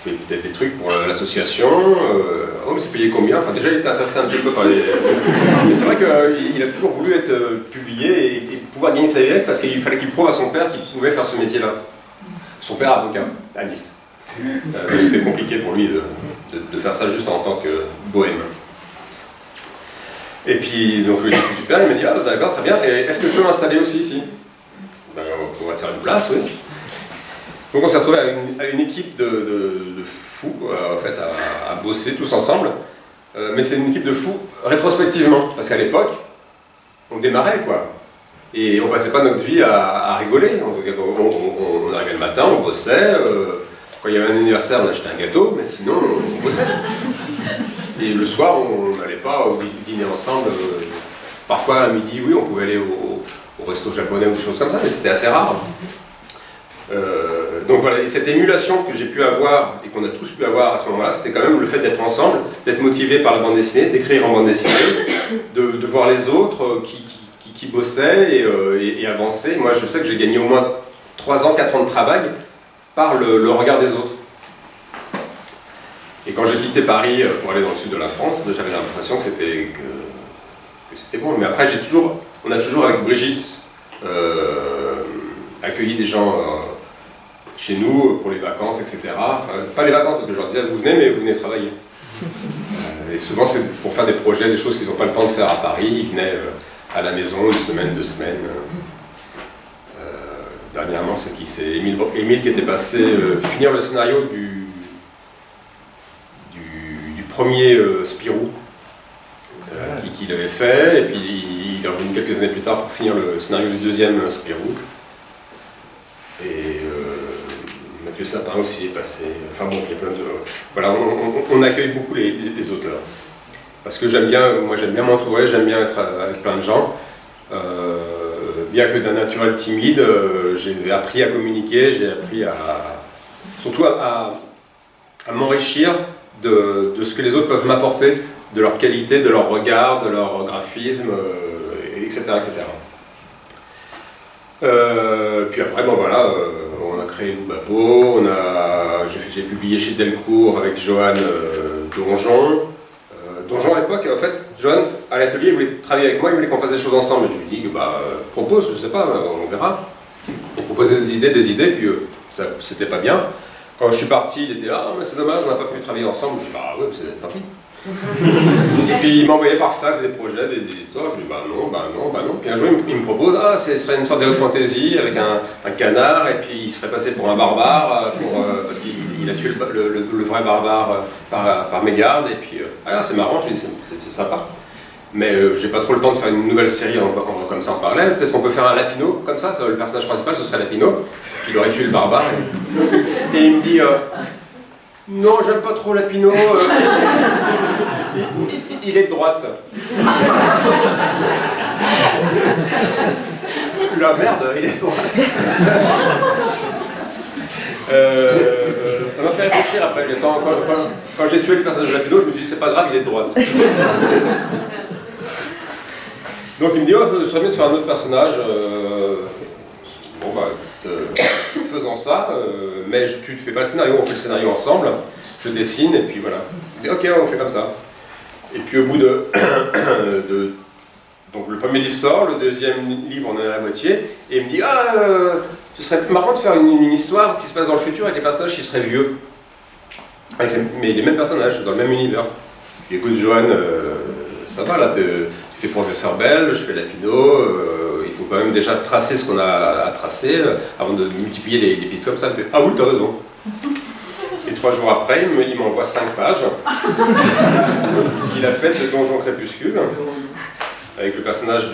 fais peut-être des trucs pour l'association, oh, mais c'est payé combien? Enfin, déjà, il était intéressé un petit peu par les. Mais c'est vrai qu'il a toujours voulu être publié et pouvoir gagner sa vie parce qu'il fallait qu'il prouve à son père qu'il pouvait faire ce métier-là. Son père avocat, à Nice. C'était compliqué pour lui de faire ça juste en tant que bohème. Et puis, donc, lui dit, c'est super, il m'a dit, ah, d'accord, très bien, et est-ce que je peux m'installer aussi ici? Ben, on va se faire une place, oui. Donc on s'est retrouvé à une équipe de fous, en fait, à bosser tous ensemble. Mais c'est une équipe de fous rétrospectivement, parce qu'à l'époque, on démarrait, quoi. Et on passait pas notre vie à rigoler. On arrivait le matin, on bossait. Quand il y avait un anniversaire, on achetait un gâteau, mais sinon, on bossait. Et le soir, on n'allait pas au dîner ensemble. Parfois, à midi, oui, on pouvait aller au resto japonais ou des choses comme ça, mais c'était assez rare. Donc voilà, et cette émulation que j'ai pu avoir, et qu'on a tous pu avoir à ce moment-là, c'était quand même le fait d'être ensemble, d'être motivé par la bande dessinée, d'écrire en bande dessinée, de voir les autres qui bossaient et avançaient. Moi, je sais que j'ai gagné au moins 3 ans, 4 ans de travail par le regard des autres. Et quand j'ai quitté Paris pour aller dans le sud de la France, j'avais l'impression que c'était bon. Mais après, on a toujours avec Brigitte accueilli des gens chez nous pour les vacances, etc. Enfin, pas les vacances, parce que je leur disais, vous venez, mais vous venez travailler. Et souvent, c'est pour faire des projets, des choses qu'ils n'ont pas le temps de faire à Paris. Ils venaient à la maison 1 semaine, 2 semaines. Dernièrement, c'est Émile qui était passé finir le scénario du premier Spirou qu'il avait fait, et puis il est revenu quelques années plus tard pour finir le scénario du 2e Spirou. Et Mathieu Sapin aussi est passé. Enfin bon, il y a plein de. Voilà, on accueille beaucoup les auteurs. Parce que moi j'aime bien m'entourer, j'aime bien être avec plein de gens. Bien que d'un naturel timide, j'ai appris à communiquer, j'ai appris surtout à m'enrichir de ce que les autres peuvent m'apporter, de leur qualité, de leur regard, de leur graphisme, etc. etc. Puis après, bon voilà, on a créé Loubapo, j'ai publié chez Delcourt avec Johan Donjon. Donjon à l'époque, en fait, Johan, à l'atelier, il voulait travailler avec moi, il voulait qu'on fasse des choses ensemble. Et je lui ai dit, propose, je sais pas, on verra. Il proposait des idées, puis c'était pas bien. Quand je suis parti, il était là, ah, mais c'est dommage, on n'a pas pu travailler ensemble. Je dis, bah ouais, tant pis. Et puis il m'envoyait par fax des projets, des histoires. Je lui dis, bah non. Puis un jour, il me propose, ce serait une sorte de fantasy avec un canard, et puis il se ferait passer pour un barbare, parce qu'il a tué le vrai barbare par mégarde. Et puis, c'est marrant, je lui dis, c'est sympa. Mais j'ai pas trop le temps de faire une nouvelle série comme ça en parallèle. Peut-être qu'on peut faire un Lapino, comme ça, le personnage principal, ce serait Lapino. Il aurait tué le barbare. Et il me dit, non, j'aime pas trop Lapino. Il est de droite. La merde, il est de droite. Ça m'a fait réfléchir après. Quand j'ai tué le personnage de Lapino, je me suis dit, c'est pas grave, il est de droite. Donc il me dit, ce serait mieux de faire un autre personnage. Bon bah faisons ça, mais tu fais pas le scénario, on fait le scénario ensemble, je dessine et puis voilà. Et ok, on fait comme ça. Et puis au bout donc le premier livre sort, le deuxième livre on en est à la moitié, et il me dit, ce serait marrant de faire une histoire qui se passe dans le futur avec les personnages qui seraient vieux. Mais les mêmes personnages, dans le même univers. Puis écoute Johan, ça va là, tu fais Professeur Bell, je fais Lapino, il faut quand même déjà tracer ce qu'on a à tracer avant de multiplier les pistes comme ça. Ah oui, t'as raison. 3 jours après, il m'envoie 5 pages qu'il a faites de Donjon Crépuscule, avec le personnage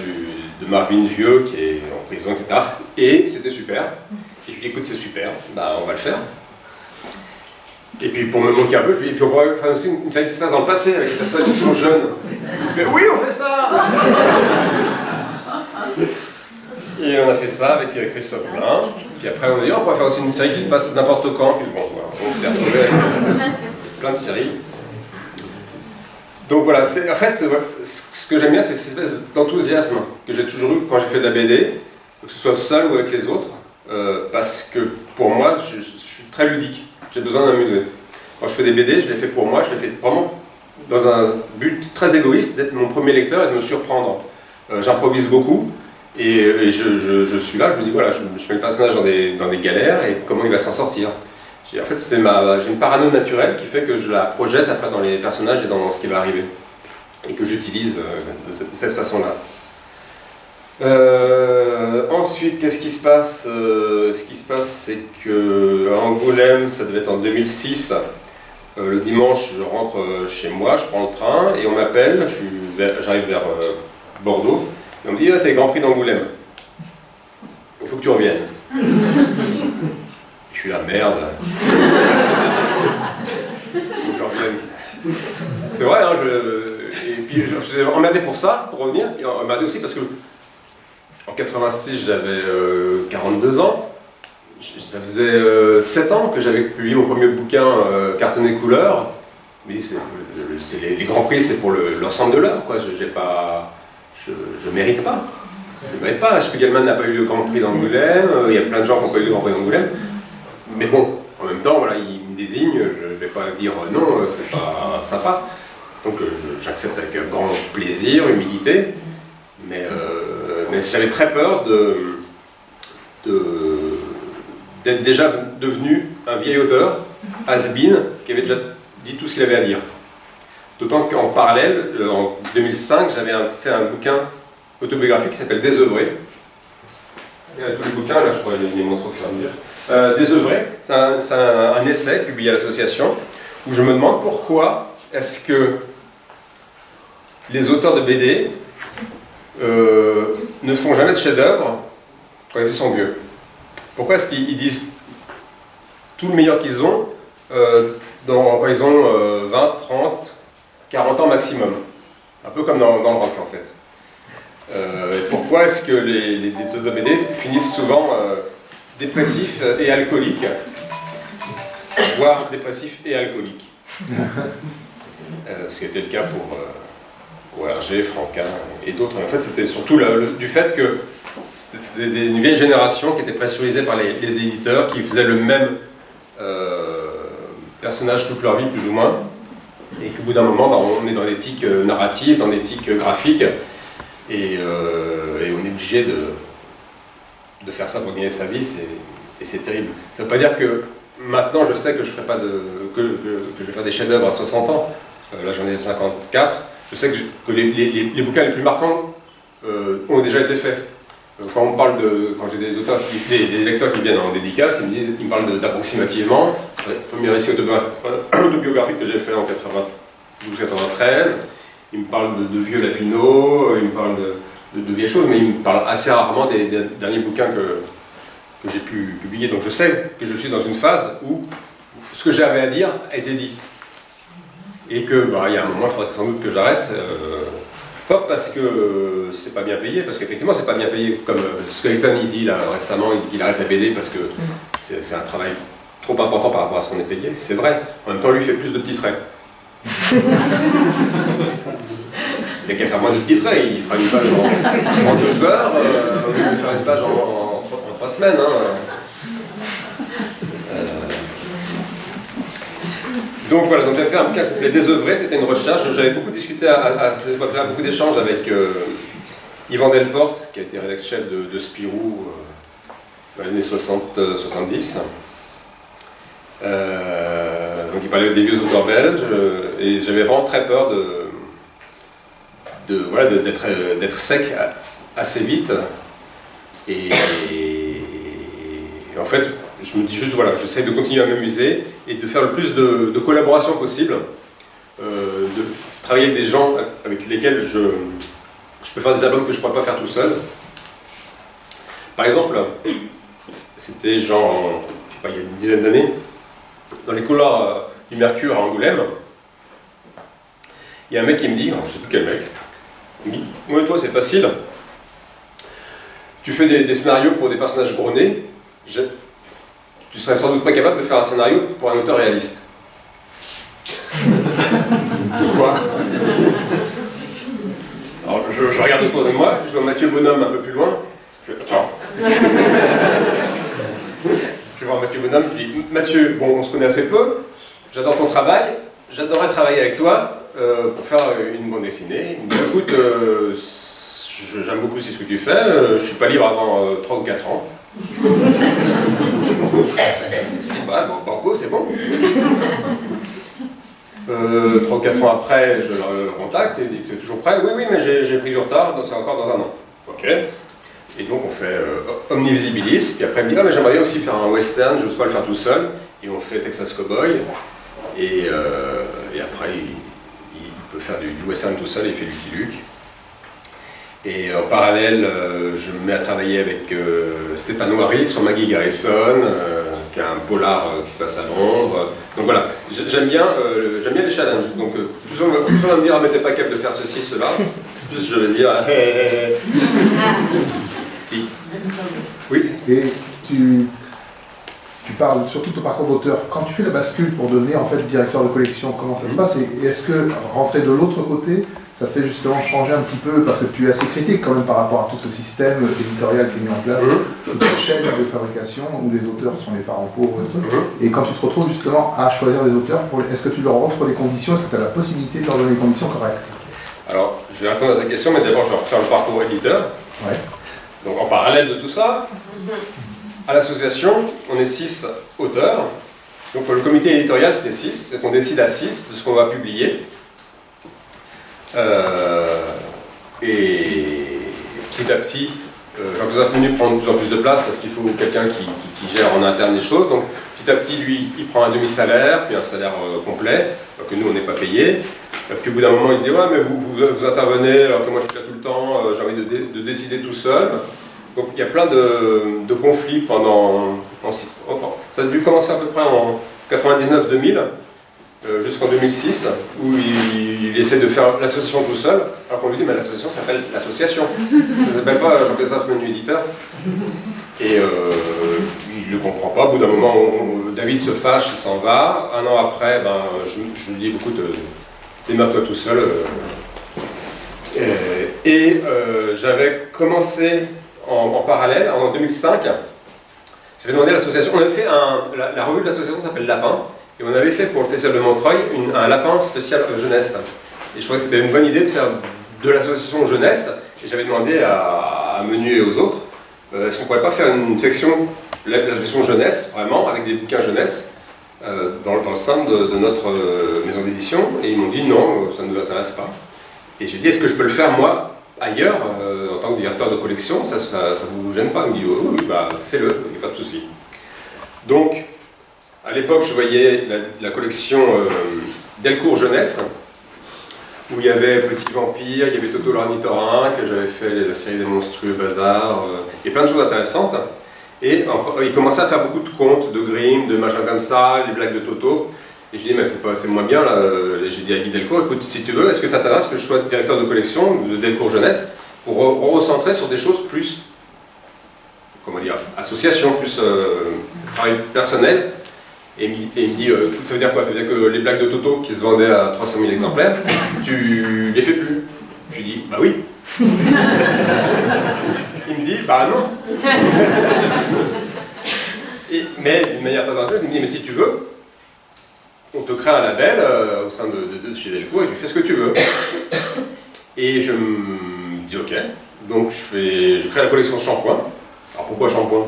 de Marvin Vieux qui est en prison, etc. Et c'était super. Et je lui dis, écoute, c'est super, bah, on va le faire. Et puis pour me moquer un peu, je lui dis, et puis on va faire aussi une série qui se passe dans le passé, avec des personnages qui sont jeunes. Il fait, oui, on fait ça. Et on a fait ça avec Christophe Blain. Puis après, on a dit, on pourrait faire aussi une série qui se passe n'importe quand. Puis bon, voilà, on s'est retrouvé avec plein de séries. Donc voilà, en fait, ce que j'aime bien, c'est cette espèce d'enthousiasme que j'ai toujours eu quand j'ai fait de la BD, que ce soit seul ou avec les autres, parce que pour moi, je suis très ludique. J'ai besoin d'amuser. Quand je fais des BD, je les fais pour moi, je les fais vraiment dans un but très égoïste, d'être mon premier lecteur et de me surprendre. J'improvise beaucoup. Et je suis là, je me dis voilà, je mets le personnage dans des galères et comment il va s'en sortir. En fait, j'ai une parano naturelle qui fait que je la projette après dans les personnages et dans ce qui va arriver. Et que j'utilise de cette façon-là. Ensuite, qu'est-ce qui se passe? Ce qui se passe, c'est qu'à Angoulême, ça devait être en 2006. Le dimanche, je rentre chez moi, je prends le train et on m'appelle, j'arrive vers Bordeaux. Et on me dit, ah, t'es Grand Prix d'Angoulême. Il faut que tu reviennes. Je suis la merde. Je revienne. C'est vrai, hein, et puis je suis emmerdé pour ça, pour revenir. Et emmerdé aussi parce que en 86, j'avais 42 ans. Ça faisait 7 ans que j'avais publié mon premier bouquin cartonné couleur. Mais les Grands Prix, c'est pour l'ensemble de l'œuvre, quoi. Je mérite pas. Je mérite pas. Spiegelman n'a pas eu le Grand Prix d'Angoulême, il y a plein de gens qui n'ont pas eu le Grand Prix d'Angoulême. Mais bon, en même temps, voilà, il me désigne, je ne vais pas dire non, c'est pas sympa. Donc j'accepte avec grand plaisir, humilité. Mais j'avais très peur d'être déjà devenu un vieil auteur, has-been, qui avait déjà dit tout ce qu'il avait à dire. D'autant qu'en parallèle, en 2005, j'avais fait un bouquin autobiographique qui s'appelle Désœuvré. Il y a tous les bouquins, là je pourrais les montrer au fur et à mesure. Désœuvré, c'est un essai publié à l'association où je me demande pourquoi est-ce que les auteurs de BD ne font jamais de chef-d'œuvre quand ils sont vieux. Pourquoi est-ce qu'ils disent tout le meilleur qu'ils ont quand ils ont 20, 30, 40 ans maximum. Un peu comme dans le rock en fait. Pourquoi est-ce que les auteurs de BD finissent souvent dépressifs et alcooliques, voire dépressifs et alcooliques? Ce qui était le cas pour Hergé, Franquin et d'autres. En fait, c'était surtout du fait que c'était une vieille génération qui était pressurisée par les éditeurs, qui faisaient le même personnage toute leur vie, plus ou moins. Et qu'au bout d'un moment, on est dans l'éthique narrative, dans l'éthique graphique, et on est obligé de faire ça pour gagner sa vie, et c'est terrible. Ça ne veut pas dire que maintenant je sais que je vais faire des chefs-d'œuvre à 60 ans, là j'en ai 54, je sais que les bouquins les plus marquants ont déjà été faits. Quand j'ai des auteurs, des lecteurs qui viennent en dédicace, ils me parlent d'approximativement. Le premier récit autobiographique que j'ai fait en 92-93, ils me parlent de vieux Lapino, ils me parlent de vieilles choses, mais ils me parlent assez rarement des derniers bouquins que j'ai pu publier. Donc je sais que je suis dans une phase où ce que j'avais à dire a été dit. Et que, il y a un moment, il faudrait sans doute que j'arrête. Pas parce que c'est pas bien payé, parce qu'effectivement c'est pas bien payé, comme ce que Hayton il dit là récemment, il dit qu'il arrête la BD parce que c'est un travail trop important par rapport à ce qu'on est payé, c'est vrai. En même temps lui il fait plus de petits traits. Il n'a qu'à faire moins de petits traits, il fera une page en 2 heures, il fera une page en 3 semaines. Donc voilà, donc j'avais fait un bouquin qui s'appelait Désœuvré, c'était une recherche. J'avais beaucoup discuté à cette époque-là, beaucoup d'échanges avec Yvan Delporte, qui a été rédacteur-chef de Spirou dans les années 60-70. Donc il parlait des vieux auteurs belges, et j'avais vraiment très peur d'être sec assez vite. Et en fait, je me dis juste, voilà, j'essaie de continuer à m'amuser et de faire le plus de collaboration possible, de travailler avec des gens avec lesquels je peux faire des albums que je ne pourrais pas faire tout seul. Par exemple, c'était genre, je sais pas, il y a une dizaine d'années, dans les couloirs du Mercure à Angoulême, il y a un mec qui me dit, alors je ne sais plus quel mec, il me dit, ouais, toi c'est facile, tu fais des scénarios pour des personnages gros-nés, tu serais sans doute pas capable de faire un scénario pour un auteur réaliste. Quoi? Alors je regarde autour de moi, je vois Mathieu Bonhomme un peu plus loin, je dis, attends. Je vais voir Mathieu Bonhomme, je dis, Mathieu, bon, on se connaît assez peu, j'adore ton travail, j'adorerais travailler avec toi pour faire une bande dessinée. Il me dit, écoute, j'aime beaucoup ce que tu fais, je suis pas libre avant 3 ou 4 ans. Je dis, bah, bon, banco, c'est bon. 3 ou 4 ans après, je le contacte et il dit que c'est toujours prêt. Oui, oui, mais j'ai pris du retard, donc c'est encore dans un an. Ok. Et donc on fait Omnivisibilis, puis après il me dit, ah mais j'aimerais bien aussi faire un western, je n'ose pas le faire tout seul. Et on fait Texas Cowboy, et après il peut faire du western tout seul, il fait Lucky Luke. Et en parallèle, je me mets à travailler avec Stéphane Noiry sur Maggie Garrison, qui a un polar qui se passe à Londres. Donc voilà, j'aime bien les challenges. Donc plus on va me dire, ah mais t'es pas capable de faire ceci, cela, plus je vais dire, si. Oui. Et tu parles surtout de ton parcours d'auteur. Quand tu fais la bascule pour devenir en fait directeur de collection, comment ça se passe? Et est-ce que rentrer de l'autre côté, ça te fait justement changer un petit peu, parce que tu es assez critique quand même par rapport à tout ce système éditorial qui est mis en place, toute la chaîne de fabrication où les auteurs sont les parents pauvres et tout. Et quand tu te retrouves justement à choisir des auteurs, est-ce que tu leur offres des conditions, est-ce que tu as la possibilité de leur donner des conditions correctes? Alors, je vais répondre à ta question, mais d'abord je vais refaire le parcours éditeur. Ouais. Donc en parallèle de tout ça, à l'association, on est 6 auteurs. Donc le comité éditorial, c'est 6, c'est qu'on décide à 6 de ce qu'on va publier. Et petit à petit, Jean-Christophe Menu prend de plus en plus de place parce qu'il faut quelqu'un qui gère en interne les choses. Donc petit à petit, lui, il prend un demi-salaire, puis un salaire complet, alors que nous, on n'est pas payé. Puis au bout d'un moment, il dit, ouais, mais vous intervenez alors que moi je suis là tout le temps, j'ai envie de décider tout seul. Donc il y a plein de conflits pendant... Ça a dû commencer à peu près en 99-2000, jusqu'en 2006, où il essaie de faire l'association tout seul, alors qu'on lui dit, mais l'association s'appelle l'association. Ça ne s'appelle pas Jean-Christophe Menu éditeur. Et il ne le comprend pas. Au bout d'un moment, David se fâche, il s'en va. Un an après, je lui dis, écoute, démarre-toi tout seul. J'avais commencé en parallèle, en 2005, j'avais demandé à l'association, on avait fait la revue de l'association s'appelle Lapin, et on avait fait pour le Festival de Montreuil un lapin spécial jeunesse. Et je trouvais que c'était une bonne idée de faire de l'association jeunesse, et j'avais demandé à Menu et aux autres, est-ce qu'on ne pourrait pas faire une section, l'association jeunesse, vraiment, avec des bouquins jeunesse, dans le sein de notre maison d'édition, et ils m'ont dit non, ça ne nous intéresse pas. Et j'ai dit, est-ce que je peux le faire moi, ailleurs, en tant que directeur de collection, ça vous gêne pas? Il me dit, oui, bah, fais-le, il n'y a pas de souci. Donc, à l'époque, je voyais la collection Delcourt Jeunesse, où il y avait Petit Vampire, il y avait Toto l'Ornithorynque, que j'avais fait la série des monstrueux bazar, et plein de choses intéressantes. Et il commençait à faire beaucoup de contes, de Grimm, de machin comme ça, les blagues de Toto. Et je lui ai dit, mais c'est moins bien, là. J'ai dit à Guy Delcourt, écoute, si tu veux, est-ce que ça t'intéresse que je sois directeur de collection de Delcourt Jeunesse pour recentrer sur des choses plus, comment dire, association, plus travail personnel. Et il me dit, ça veut dire quoi? Ça veut dire que les blagues de Toto qui se vendaient à 300 000 exemplaires, tu les fais plus? Je lui dis, bah oui. Il me dit, bah non. Mais d'une manière très intéressante, il me dit, mais si tu veux, on te crée un label au sein de chez Delcourt et tu fais ce que tu veux. Et je me dis ok. Donc je crée la collection Shampoing. Alors pourquoi Shampoing?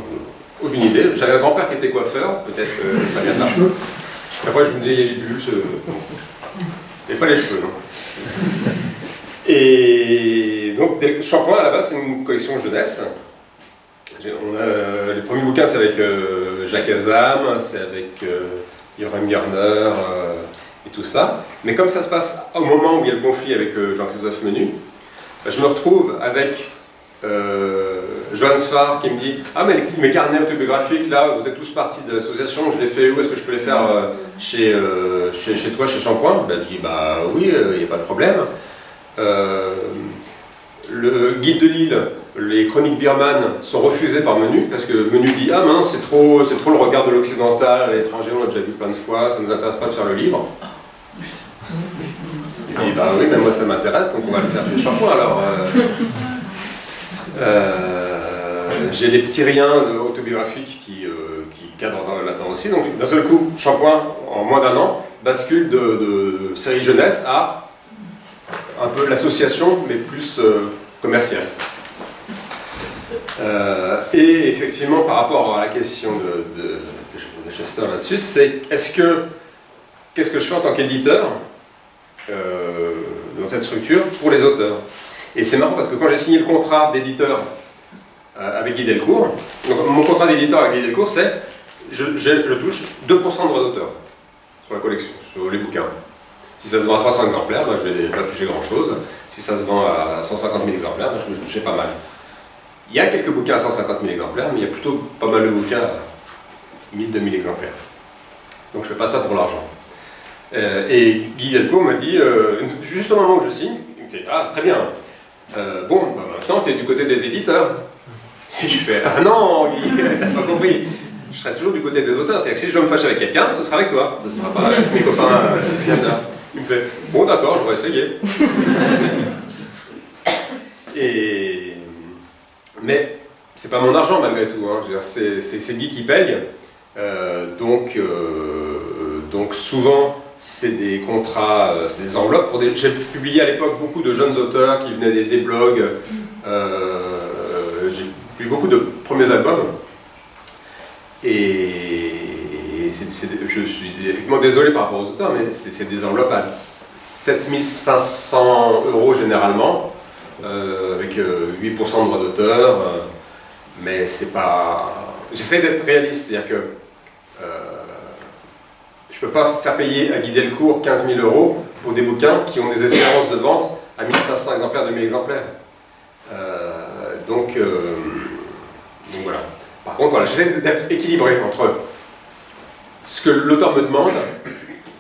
Aucune idée. J'avais un grand-père qui était coiffeur, peut-être que ça vient de là. Après je me disais, j'ai bu, et pas les cheveux, non. Et donc Shampoing à la base c'est une collection jeunesse. Les premiers bouquins, c'est avec Jacques Azam, c'est avec Jürgen Gerner et tout ça. Mais comme ça se passe au moment où il y a le conflit avec Jean-Christophe Menu, je me retrouve avec Johann Sfar qui me dit « Ah mais mes carnets autobiographiques, là, vous êtes tous partis de l'association, je les fais où? Est-ce que je peux les faire chez toi, chez Shampoing ?» Je dis « Bah oui, il n'y a pas de problème. » Le guide de Lille, les chroniques birmanes sont refusées par Menu, parce que Menu dit « Ah non, c'est trop le regard de l'occidental, à l'étranger, on l'a déjà vu plein de fois, ça ne nous intéresse pas de faire le livre. » Et bah oui, mais moi ça m'intéresse, donc on va le faire chez Shampoing alors. J'ai les petits riens autobiographiques qui cadrent là-dedans aussi. Donc d'un seul coup, Shampoing, en moins d'1 an, bascule de série jeunesse à un peu l'association, mais plus commerciale. Et effectivement, par rapport à la question de Chester là-dessus, c'est qu'est-ce que je fais en tant qu'éditeur dans cette structure pour les auteurs? Et c'est marrant parce que quand j'ai signé le contrat d'éditeur avec Guy Delcourt, donc mon contrat d'éditeur avec Guy Delcourt, c'est je touche 2% de droits d'auteur sur la collection, sur les bouquins. Si ça se vend à 300 exemplaires, ben, je ne vais pas toucher grand-chose. Si ça se vend à 150 000 exemplaires, ben, je vais toucher pas mal. Il y a quelques bouquins à 150 000 exemplaires, mais il y a plutôt pas mal de bouquins à 1000, 2000 exemplaires. Donc je ne fais pas ça pour l'argent. Et Guy Delcourt me dit, juste au moment où je signe, il me fait « Ah, très bien. Bon, bah maintenant tu es du côté des éditeurs. » Et je fais « Ah non, Guy, t'as pas compris. Je serai toujours du côté des auteurs. C'est-à-dire que si je dois me fâcher avec quelqu'un, ce sera avec toi. Ce ne sera pas avec mes copains signataires. » Il me fait « Bon, d'accord, je vais essayer. » Mais c'est pas mon argent malgré tout. Hein. C'est Guy qui paye. Donc souvent, c'est des contrats, c'est des enveloppes. J'ai publié à l'époque beaucoup de jeunes auteurs qui venaient des blogs. J'ai publié beaucoup de premiers albums. Et je suis effectivement désolé par rapport aux auteurs, mais c'est des enveloppes à 7500 € généralement, avec 8% de droits d'auteur. Mais c'est pas... J'essaie d'être réaliste, c'est-à-dire que je ne peux pas faire payer à Guy Delcourt 15 000 € pour des bouquins qui ont des espérances de vente à 1500 exemplaires, 2000 exemplaires. Donc voilà. Par contre, voilà, j'essaie d'être équilibré entre ce que l'auteur me demande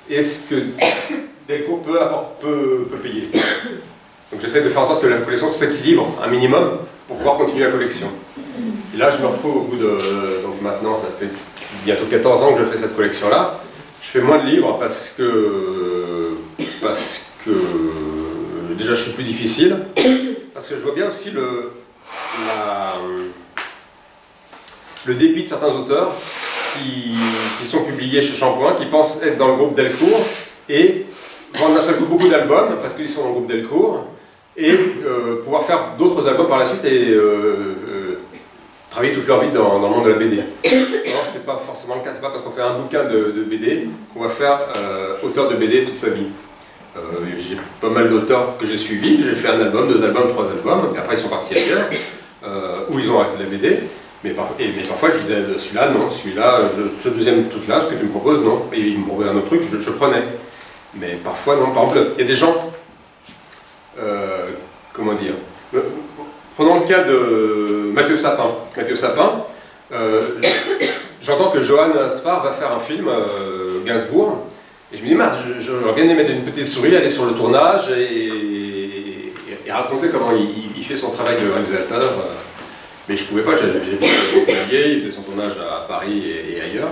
et ce que Delcourt peut payer. Donc j'essaie de faire en sorte que la collection s'équilibre un minimum pour pouvoir continuer la collection. Et là, je me retrouve au bout de... Donc maintenant, ça fait bientôt 14 ans que je fais cette collection-là. Je fais moins de livres parce que déjà je suis plus difficile, parce que je vois bien aussi le dépit de certains auteurs qui sont publiés chez Shampoing, qui pensent être dans le groupe Delcourt et vendre d'un seul coup beaucoup d'albums parce qu'ils sont dans le groupe Delcourt et pouvoir faire d'autres albums par la suite et travailler toute leur vie dans le monde de la BD. Non, c'est pas forcément le cas, c'est pas parce qu'on fait un bouquin de BD qu'on va faire auteur de BD toute sa vie. J'ai pas mal d'auteurs que j'ai suivis, j'ai fait un album, 2 albums, 3 albums, et après ils sont partis ailleurs, où ils ont arrêté la BD, mais parfois je disais celui-là, non, celui-là, ce deuxième truc-là, ce que tu me proposes, non, et ils me proposaient un autre truc, je prenais. Mais parfois, non, par exemple, il y a des gens, comment dire, prenons le cas de Mathieu Sapin. Mathieu Sapin, j'entends que Johann Sfar va faire un film, Gainsbourg, et je me dis, j'aurais bien aimé mettre une petite souris, aller sur le tournage et raconter comment il fait son travail de réalisateur. Mais je ne pouvais pas, j'ai Montpellier, il faisait son tournage à Paris et ailleurs.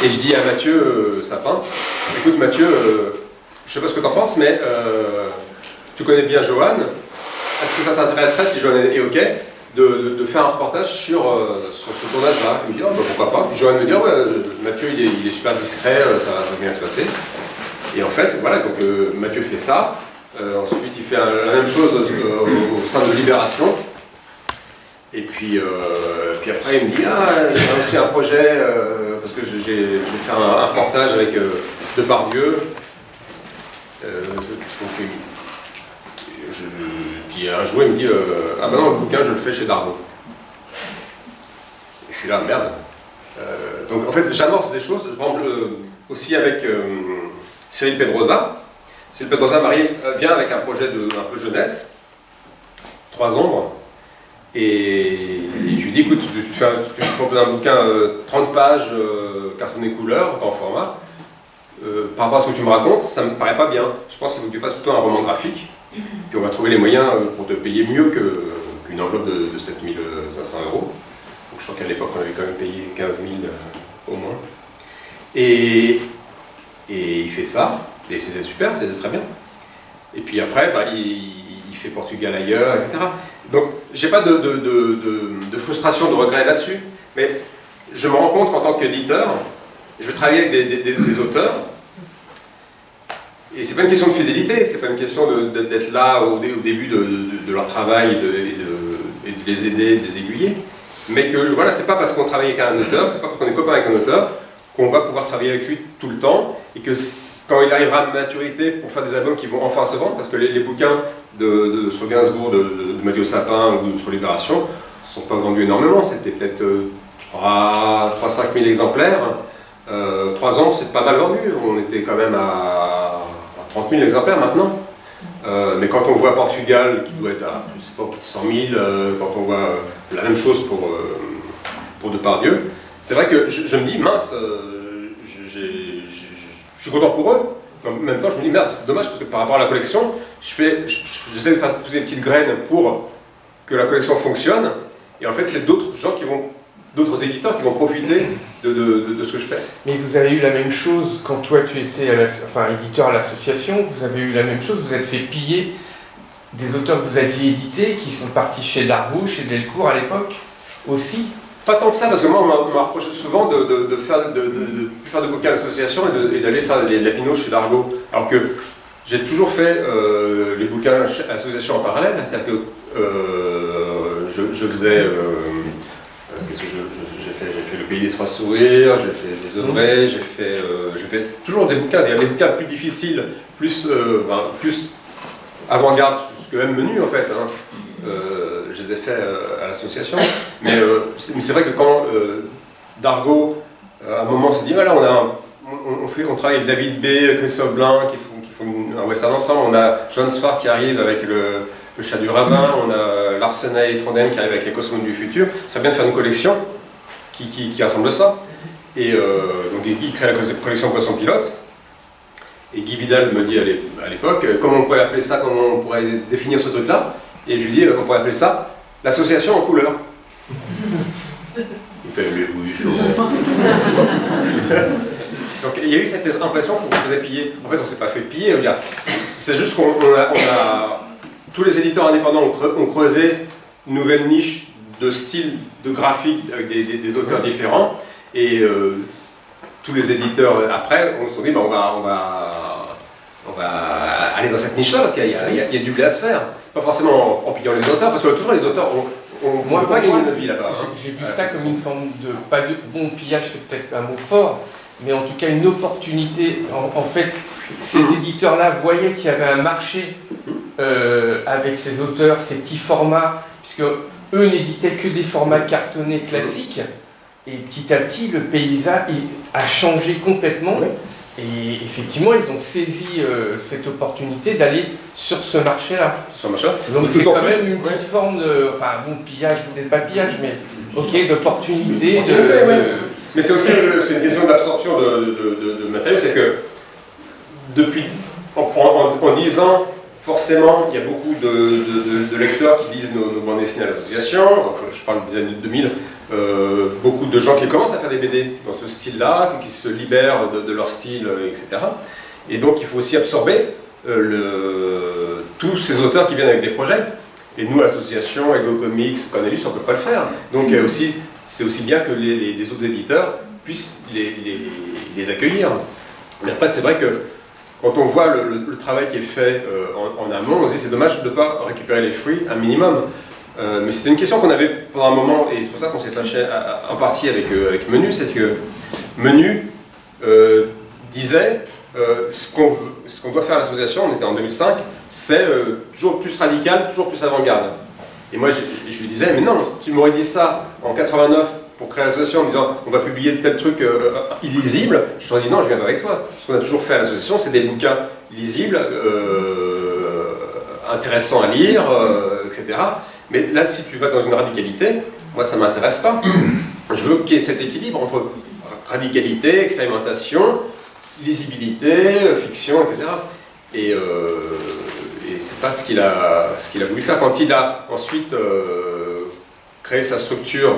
Et je dis à Mathieu Sapin, écoute Mathieu, je ne sais pas ce que tu en penses, mais tu connais bien Johann. Est-ce que ça t'intéresserait, si Johann est OK, de faire un reportage sur ce tournage-là? Il me dit, oh, bah, pourquoi pas. Puis Johann me dit, oh, ouais, Mathieu il est super discret, ça va bien se passer. Et en fait, voilà, donc Mathieu fait ça. Ensuite, il fait la même chose au sein de Libération. Et puis après, il me dit, ah, j'ai aussi un projet, parce que je vais faire un reportage avec Depardieu. Puis un jour, il me dit, ah ben non, le bouquin, je le fais chez Dargaud. suis là, merde. Donc en fait, j'amorce des choses, par exemple, aussi avec Cyril Pedrosa. Cyril Pedrosa vient avec un projet un peu jeunesse, 3 ombres, et je lui dis, écoute, tu proposes un bouquin 30 pages, cartonné couleur, grand format, par rapport à ce que tu me racontes, ça me paraît pas bien. Je pense qu'il faut que tu fasses plutôt un roman graphique, puis on va trouver les moyens pour te payer mieux qu'une enveloppe de 7 500 €. Donc je crois qu'à l'époque, on avait quand même payé 15 000 au moins. Et il fait ça, et c'était super, c'était très bien. Et puis après, il fait Portugal ailleurs, etc. Donc, j'ai pas de frustration, de regret là-dessus, mais je me rends compte qu'en tant qu'éditeur, je vais travailler avec des auteurs, et c'est pas une question de fidélité, c'est pas une question d'être là au début de leur travail et de les aider, de les aiguiller, mais que voilà, c'est pas parce qu'on travaille avec un auteur, c'est pas parce qu'on est copain avec un auteur, qu'on va pouvoir travailler avec lui tout le temps, et que quand il arrivera à maturité pour faire des albums qui vont enfin se vendre, parce que les bouquins sur Gainsbourg, de Mathieu Sapin ou sur Libération ne sont pas vendus énormément, c'était peut-être 3-5 000 exemplaires. 3 ans, c'est pas mal vendu, on était quand même à 30 000 exemplaires maintenant. Mais quand on voit Portugal, qui doit être à, je sais pas, 100 000, quand on voit la même chose pour Depardieu, c'est vrai que je me dis, mince, je suis content pour eux. En même temps, je me dis, merde, c'est dommage, parce que par rapport à la collection, j'essaie de faire pousser des petites graines pour que la collection fonctionne. Et en fait, c'est d'autres éditeurs qui vont profiter de ce que je fais. Mais vous avez eu la même chose quand toi tu étais éditeur à l'association, vous avez eu la même chose, vous êtes fait piller des auteurs que vous aviez édités, qui sont partis chez Dargaud, chez Delcourt à l'époque, aussi. Pas tant que ça, parce que moi, on m'a reproché souvent de plus faire de bouquins à l'association et d'aller faire des lapinots chez Dargaud. Alors que j'ai toujours fait les bouquins à l'association en parallèle, c'est-à-dire que je faisais... qu'est-ce que j'ai fait? J'ai fait Le Pays des Trois Sourires, j'ai fait Les Œuvrés, j'ai fait toujours des bouquins plus difficiles, plus avant-garde, ce que même Menu en fait. Je les ai faits à l'association. Mais c'est vrai que quand Dargaud, à un moment, s'est dit voilà, on travaille avec David B, Christophe Blain qui font un western ensemble, on a John Sfar qui arrive avec le Chat du Rabbin, on a Larsenet et Trondheim qui arrivent avec les Cosmonautes du futur. Ça vient de faire une collection qui rassemble ça. Et donc il crée la collection Poisson Pilote. Et Guy Vidal me dit à l'époque, comment on pourrait appeler ça, comment on pourrait définir ce truc-là. Et je lui dis, on pourrait appeler ça l'association en couleur. Il fait, oui, chaud. Donc il y a eu cette impression qu'on se faisait piller. En fait, on ne s'est pas fait piller. C'est juste qu'on a tous les éditeurs indépendants ont creusé une nouvelle niche de style, de graphique, avec des auteurs différents. Et tous les éditeurs après, on se sont dit, on va aller dans cette niche-là, parce qu'il y a du blé à se faire. Pas forcément en pillant les auteurs, parce que toujours les auteurs, on ne peut pas gagner notre vie là-bas. J'ai vu ça comme une forme de, bon pillage, c'est peut-être un mot fort, mais en tout cas une opportunité. En fait, ces éditeurs-là voyaient qu'il y avait un marché avec ces auteurs, ces petits formats, puisque eux n'éditaient que des formats cartonnés classiques, et petit à petit, le paysage a changé complètement. Oui. Et effectivement, ils ont saisi cette opportunité d'aller sur ce marché-là. Donc c'est quand même une petite forme de, pillage, peut-être pas pillage, mais ok, d'opportunité. Mais c'est aussi une question d'absorption de matériaux, c'est que depuis, en 10 ans, forcément, il y a beaucoup de lecteurs qui lisent nos bandes dessinées à l'association. Je parle des années 2000. Beaucoup de gens qui commencent à faire des BD dans ce style-là, qui se libèrent de leur style, etc. Et donc il faut aussi absorber tous ces auteurs qui viennent avec des projets. Et nous, à l'association, Ego Comics, Cornelius, on ne peut pas le faire. Donc c'est aussi bien que les autres éditeurs puissent les accueillir. Mais après, c'est vrai que quand on voit le travail qui est fait en amont, on se dit c'est dommage de ne pas récupérer les fruits un minimum. Mais c'était une question qu'on avait pendant un moment, et c'est pour ça qu'on s'est fâché en partie avec Menu, c'est que Menu disait ce qu'on doit faire à l'association, on était en 2005, c'est toujours plus radical, toujours plus avant-garde. Et moi je lui disais, mais non, tu m'aurais dit ça en 89 pour créer l'association en me disant on va publier tel truc illisible, je t'aurais dit non, je viens pas avec toi. Ce qu'on a toujours fait à l'association, c'est des bouquins lisibles, intéressants à lire, etc. Mais là, si tu vas dans une radicalité, moi ça ne m'intéresse pas. Je veux qu'il y ait cet équilibre entre radicalité, expérimentation, lisibilité, fiction, etc. Et c'est pas ce qu'il a voulu faire. Quand il a ensuite créé sa structure,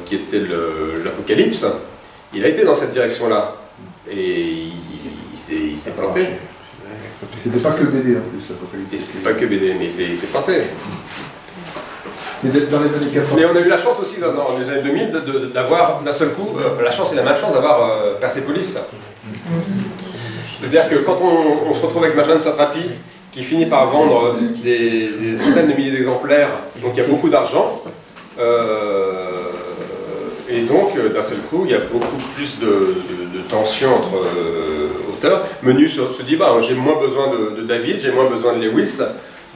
qui était l'Apocalypse, il a été dans cette direction-là. Et il s'est planté. Et c'était pas que BD en plus, l'Apocalypse. Et c'était pas que BD, mais il s'est planté. Mais dans les années 80. Mais on a eu la chance aussi dans les années 2000 d'avoir d'un seul coup, la chance et la malchance d'avoir Persepolis. C'est-à-dire que quand on se retrouve avec Marjane Satrapi, qui finit par vendre des centaines de milliers d'exemplaires, donc il y a beaucoup d'argent, et donc d'un seul coup il y a beaucoup plus de tension entre auteurs. Menu se dit bah, j'ai moins besoin de David, j'ai moins besoin de Lewis,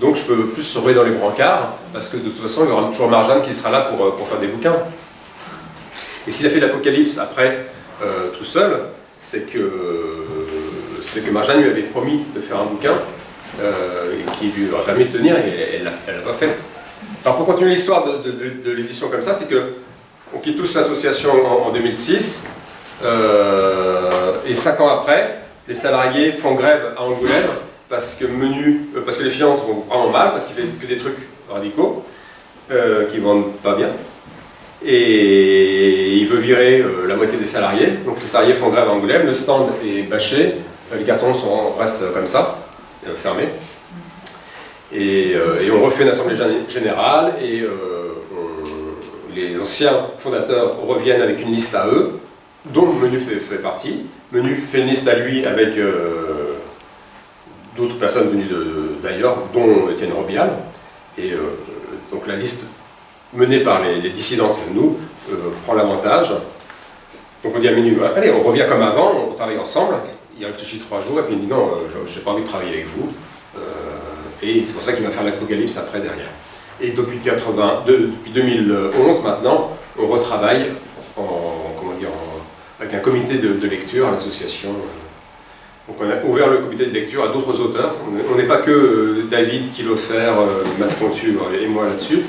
donc je peux plus se rouler dans les brancards, parce que de toute façon il y aura toujours Marjane qui sera là pour faire des bouquins. Et s'il a fait l'Apocalypse après tout seul, c'est que Marjane lui avait promis de faire un bouquin qui lui aurait permis de tenir, et elle l'a pas fait. Alors pour continuer l'histoire de l'édition comme ça, c'est que on quitte tous l'association en 2006, et 5 ans après, les salariés font grève à Angoulême parce que les finances vont vraiment mal, parce qu'il fait que des trucs radicaux qui vendent pas bien. Et il veut virer la moitié des salariés. Donc les salariés font grève à Angoulême, le stand est bâché, les cartons restent comme ça, fermés. Et on refait une assemblée générale, et les anciens fondateurs reviennent avec une liste à eux, dont Menu fait partie. Menu fait une liste à lui avec d'autres personnes venues d'ailleurs, dont Étienne Robial. Et donc la liste menée par les dissidents de nous prend l'avantage. Donc on dit à Menu, allez, on revient comme avant, on travaille ensemble. Il réfléchit 3 jours et puis il dit non, j'ai pas envie de travailler avec vous. Et c'est pour ça qu'il va faire l'Apocalypse après derrière. Et depuis 2011 maintenant, on retravaille avec un comité de lecture à l'association. Donc on a ouvert le comité de lecture à d'autres auteurs. On n'est pas que David Kilofer, Matt Contu et moi là-dessus.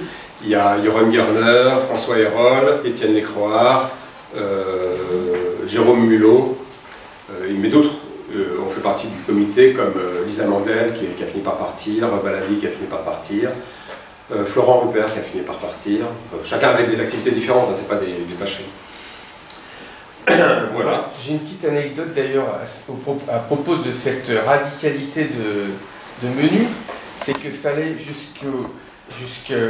Il y a Jérôme Gerner, François Hérol, Étienne Lécroard, Jérôme Mulot, mais d'autres ont fait partie du comité, comme Lisa Mandel qui a fini par partir, Baladi qui a fini par partir, Florent Rupert qui a fini par partir. Chacun avec des activités différentes, hein, c'est pas des fâcheries. Voilà. J'ai une petite anecdote d'ailleurs à propos de cette radicalité de Menu, c'est que ça allait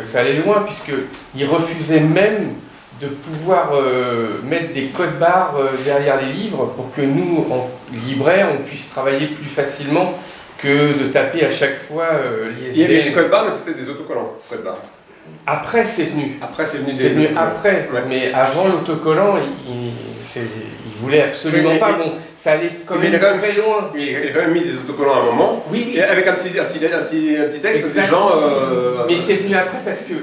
ça allait loin, puisqu'il refusait même de pouvoir mettre des codes barres derrière les livres pour que nous, en libraires, on puisse travailler plus facilement que de taper à chaque fois l'ISBN. Il y avait des codes barres, mais c'était des autocollants, codes barres. Après, c'est venu. Après, c'est venu C'est venu après, ouais. Mais avant l'autocollant, il voulait absolument pas. Bon, ça allait quand même très loin. Il a quand même mis des autocollants à un moment. Oui, oui. Et avec un petit texte, exact. des gens. Mais c'est venu après parce que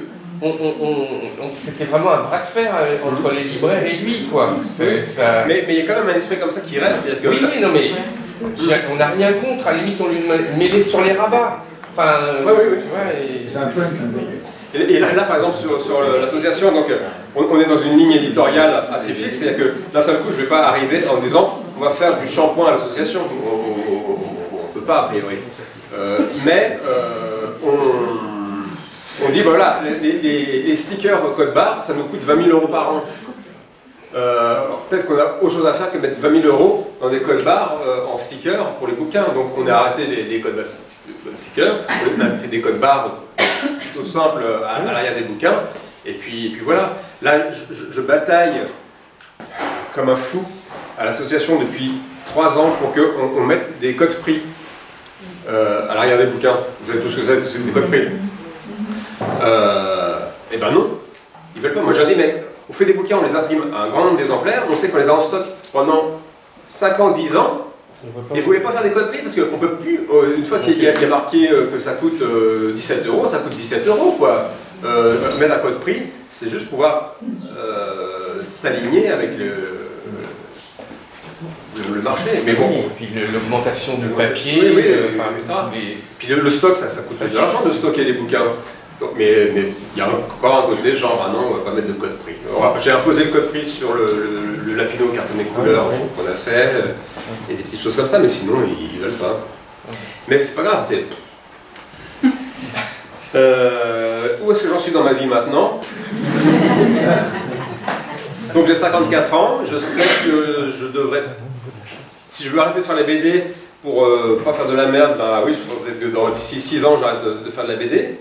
c'était vraiment un bras de fer entre les libraires et lui, quoi. Ça... Mais il y a quand même un esprit comme ça qui reste. Que... Oui, non, mais on n'a rien contre. À la limite, on lui mêlait sur les rabats. Enfin, oui. Tu vois, C'est un peu. Et là, par exemple, sur l'association, donc, on est dans une ligne éditoriale assez fixe, c'est-à-dire que d'un seul coup, je ne vais pas arriver en disant on va faire du shampoing à l'association. On ne peut pas, a priori. Mais on dit voilà, les stickers code barre, ça nous coûte 20 000 € par an. Peut-être qu'on a autre chose à faire que mettre 20 000 € dans des codes barres en stickers pour les bouquins. Donc on a arrêté les codes stickers, on a fait des codes barres plutôt simples à l'arrière des bouquins. Et puis voilà, là je bataille comme un fou à l'association depuis 3 ans pour qu'on mette des codes prix à l'arrière des bouquins. Vous savez tout ce que c'est des codes prix. Eh ben non, ils veulent pas. Moi j'ai dit mec, on fait des bouquins, on les imprime à un grand nombre d'exemplaires, on sait qu'on les a en stock pendant 5 ans, 10 ans, et vous ne voulez pas faire des codes prix parce qu'on ne peut plus, une fois qu'il y a marqué que ça coûte 17 €, ça coûte 17 € quoi. mettre un code prix, c'est juste pouvoir s'aligner avec le marché. Mais bon. Et puis l'augmentation du papier, oui, enfin, puis le stock, ça coûte de l'argent de stocker les bouquins. Donc, mais il y a encore un côté genre, ah non, on va pas mettre de code prix. J'ai imposé le code prix sur le Lapino cartonné couleur qu'on a fait, et des petites choses comme ça, mais sinon, ils veulent pas. Mais c'est pas grave, c'est... où est-ce que j'en suis dans ma vie maintenant? Donc j'ai 54 ans, je sais que je devrais... Si je veux arrêter de faire les BD pour pas faire de la merde, bah oui, d'ici 6 ans j'arrête de faire de la BD.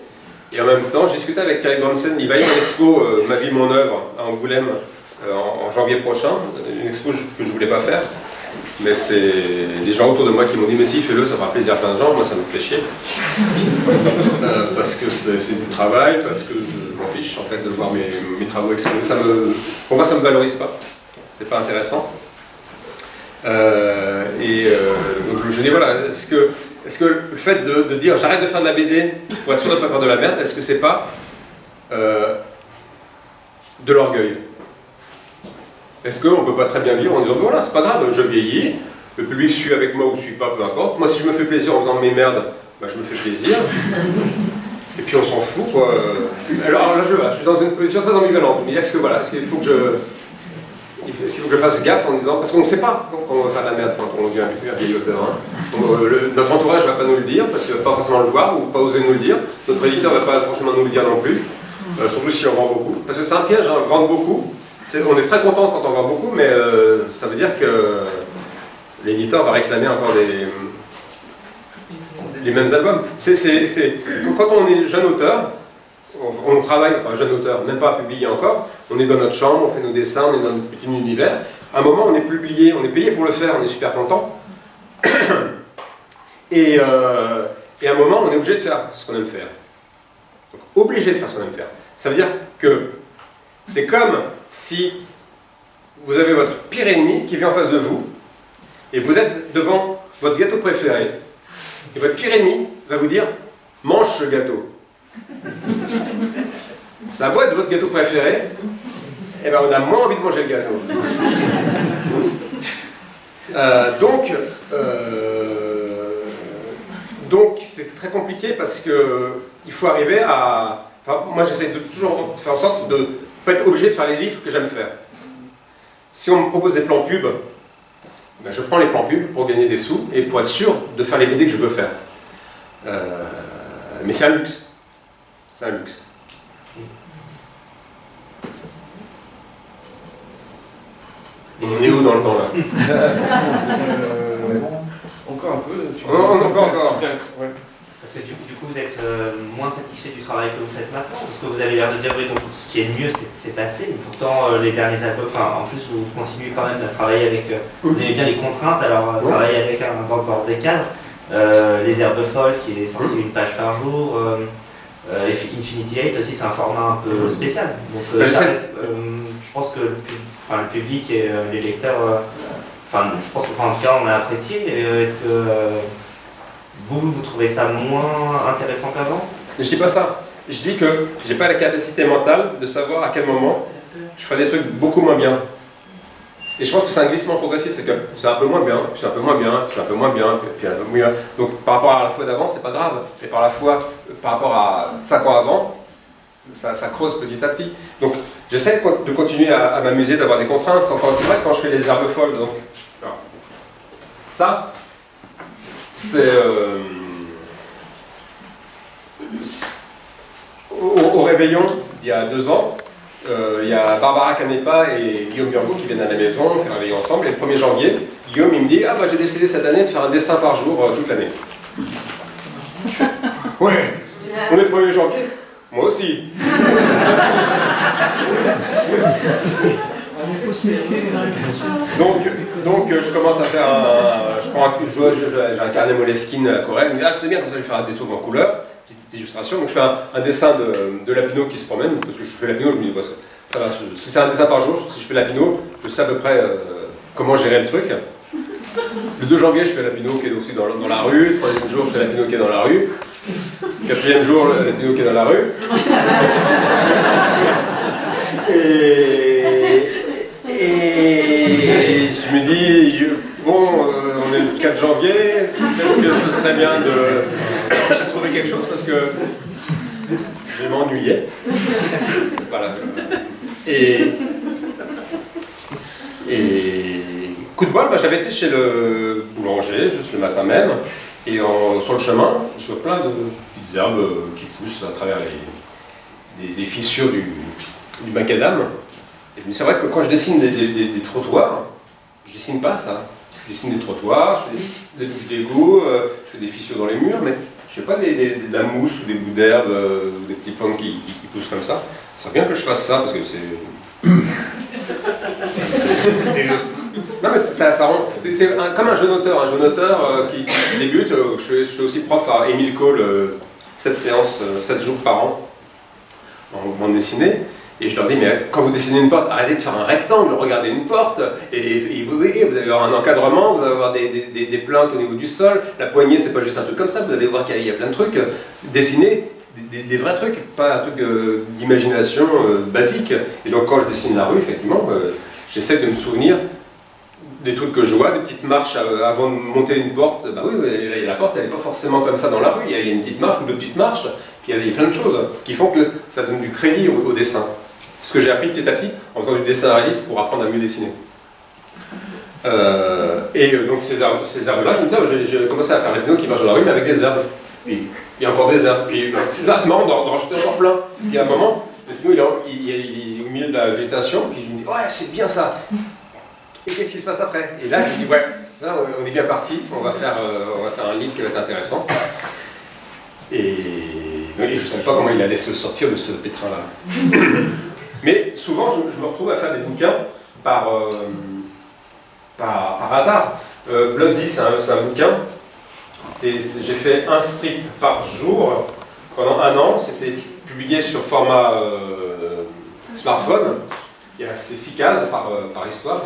Et en même temps, j'ai discuté avec Thierry Bronson, il va y avoir une expo Ma vie, mon œuvre à Angoulême en janvier prochain, une expo que je voulais pas faire. Mais c'est les gens autour de moi qui m'ont dit mais si, fais-le, ça fera plaisir à plein de gens, moi ça me fait chier. Parce que c'est du travail, parce que je m'en fiche en fait de voir mes travaux exposés. Pour moi ça me valorise pas, c'est pas intéressant. Donc je dis voilà, est-ce que le fait de dire j'arrête de faire de la BD pour être sûr de ne pas faire de la merde, est-ce que c'est pas de l'orgueil? Est-ce qu'on ne peut pas très bien vivre en disant voilà, c'est pas grave, je vieillis, le public suit avec moi ou ne suit pas, peu importe. Moi, si je me fais plaisir en faisant mes merdes, bah, je me fais plaisir. Et puis on s'en fout, quoi. Alors là, je suis dans une position très ambivalente. Mais est-ce qu'il faut que je fasse gaffe en disant, parce qu'on ne sait pas quand on va faire de la merde quand on devient un vieil auteur. Hein. Notre entourage ne va pas nous le dire, parce qu'il ne va pas forcément le voir ou pas oser nous le dire. Notre éditeur ne va pas forcément nous le dire non plus, surtout si on vend beaucoup. Parce que c'est un piège, hein, vendre beaucoup. On est très content quand on vend beaucoup, mais ça veut dire que l'éditeur va réclamer encore les mêmes albums. Quand on est jeune auteur, on travaille, enfin jeune auteur, même pas publié encore, on est dans notre chambre, on fait nos dessins, on est dans notre petit univers. À un moment, on est publié, on est payé pour le faire, on est super content. Et à un moment, on est obligé de faire ce qu'on aime faire. Donc, obligé de faire ce qu'on aime faire. Ça veut dire que c'est comme si vous avez votre pire ennemi qui vient en face de vous, et vous êtes devant votre gâteau préféré. Et votre pire ennemi va vous dire « mange ce gâteau ». Ça va être votre gâteau préféré, et ben on a moins envie de manger le gâteau. Donc c'est très compliqué parce qu'il faut arriver à... Enfin, moi j'essaie de toujours faire en sorte de ne pas être obligé de faire les livres que j'aime faire. Si on me propose des plans pub, ben je prends les plans pub pour gagner des sous et pour être sûr de faire les BD que je veux faire. Mais c'est un luxe. C'est un luxe. On est où dans le temps là? Encore un peu. Encore. Ouais. Parce que du coup, vous êtes moins satisfait du travail que vous faites maintenant, parce que vous avez l'air de dire oui, donc ce qui est mieux, c'est passé, mais pourtant les derniers albums, en plus vous continuez quand même à travailler avec, vous avez bien les contraintes, alors travailler avec un bord des cadres, les Herbes Folles qui est sorti une page par jour, Infinity 8 aussi c'est un format un peu spécial, donc je pense que le public et les lecteurs, je pense que en tout cas on a apprécié, est-ce que vous trouvez ça moins intéressant qu'avant? Je dis pas ça. Je dis que j'ai pas la capacité mentale de savoir à quel moment je ferai des trucs beaucoup moins bien. Et je pense que c'est un glissement progressif, c'est que c'est un peu moins bien, puis c'est un peu moins bien, puis c'est un peu moins bien, puis un peu moins bien. Donc par rapport à la fois d'avant, c'est pas grave. Et par rapport à 5 ans avant, ça creuse petit à petit. Donc j'essaie de continuer à m'amuser, d'avoir des contraintes. C'est vrai que quand je fais les Herbes Folles, donc alors, ça, c'est au réveillon, il y a 2 ans, il y a Barbara Canepa et Guillaume Burgou qui viennent à la maison, on fait un réveillon ensemble, et le 1er janvier, Guillaume il me dit « Ah bah j'ai décidé cette année de faire un dessin par jour toute l'année. » Ouais, on est le 1er janvier, moi aussi. Donc je commence à faire j'ai un carnet Moleskine à aquarelle, il me dit ah c'est bien comme ça je vais faire des trucs en couleur, petite illustration, donc je fais un dessin de Lapino qui se promène, parce que je fais Lapino, je me dis bah, ça va, si c'est un dessin par jour, si je fais Lapino, je sais à peu près comment gérer le truc. Le 2 janvier je fais Lapino qui est aussi dans la rue, le 3e jour je fais Lapino qui est dans la rue, 4e jour, la Pinot qui est dans la rue. Et je me dis, bon, on est le 4 janvier, peut-être que ce serait bien de trouver quelque chose parce que je m'ennuyais. Voilà. Et coup de bol, j'avais été chez le boulanger, juste le matin même, et sur le chemin, je vois plein de petites herbes qui poussent à travers des fissures du macadam. Et c'est vrai que quand je dessine des trottoirs, je dessine pas ça. Je dessine des trottoirs, je fais des douches d'égout, je fais des fissures dans les murs, mais je fais pas de la mousse ou des bouts d'herbe ou des petits plantes qui poussent comme ça. C'est bien que je fasse ça parce que c'est... Non mais c'est comme un jeune auteur qui débute. Je suis aussi prof à Émile Cole, 7 séances, 7 jours par an en bande dessinée. Et je leur dis, mais quand vous dessinez une porte, arrêtez de faire un rectangle, regardez une porte, et vous voyez, vous allez avoir un encadrement, vous allez avoir des plaintes au niveau du sol, la poignée c'est pas juste un truc comme ça, vous allez voir qu'il y a plein de trucs, dessinez des vrais trucs, pas un truc d'imagination basique. Et donc quand je dessine la rue, effectivement, j'essaie de me souvenir des trucs que je vois, des petites marches avant de monter une porte. Bah oui, la porte elle n'est pas forcément comme ça dans la rue, il y a une petite marche ou deux petites marches, puis il y a plein de choses qui font que ça donne du crédit au dessin. C'est ce que j'ai appris petit à petit en faisant du dessin réaliste pour apprendre à mieux dessiner. Donc ces herbes-là, je me disais, j'ai commencé à faire la Pinot qui marche dans la rue, mais avec des herbes. Puis il y a encore des herbes. Puis je me dis, c'est marrant d'en rajouter encore plein. Puis à un moment, le Pinot il est au milieu de la végétation, puis je me dis, ouais, c'est bien ça. Et qu'est-ce qui se passe après? Et là, je me dis, ouais, ça, on est bien parti, on va faire un livre qui va être intéressant. Et je ne savais pas comment il allait se sortir de ce pétrin-là. Mais souvent, je me retrouve à faire des bouquins par hasard. Bloodzy, c'est un bouquin. J'ai fait un strip par jour pendant 1 an. C'était publié sur format smartphone. Il y a 6 cases par histoire.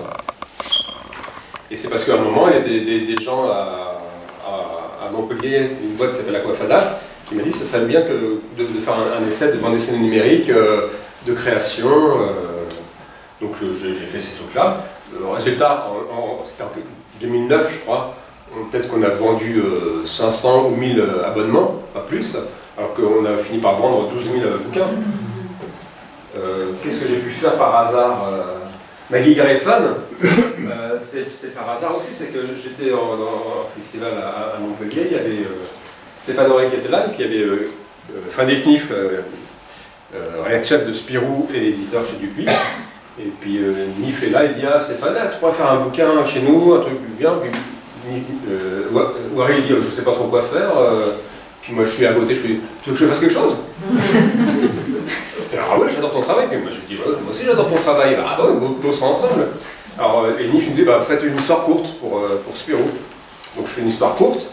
Et c'est parce qu'à un moment, il y a des gens à Montpellier, une boîte qui s'appelle Aquafadas, qui m'a dit que ce serait bien de faire un essai de bande dessinée numérique, de création. Donc j'ai fait ces trucs-là. Le résultat, c'était en 2009, je crois. Peut-être qu'on a vendu 500 ou 1000 abonnements, pas plus, alors qu'on a fini par vendre 12 000 bouquins. Qu'est-ce que j'ai pu faire par hasard Maggie Garrison, c'est par hasard aussi, c'est que j'étais dans un festival à Montpellier, il y avait Stéphane Auré qui était là, et puis il y avait Frédéric Knif, rédacteur chef de Spirou et éditeur chez Dupuis. Et puis Knif est là, il dit, ah Stéphane, tu pourrais faire un bouquin chez nous, un truc bien. Puis Warry il dit, je ne sais pas trop quoi faire. Puis moi je suis à côté, je lui dis, tu veux que je fasse quelque chose? Ah oui, j'adore ton travail. Puis moi je lui dis, ouais, moi aussi j'adore ton travail. Ah ouais, on sera ensemble. Alors Nif me dit, faites une histoire courte pour Spirou. Donc je fais une histoire courte.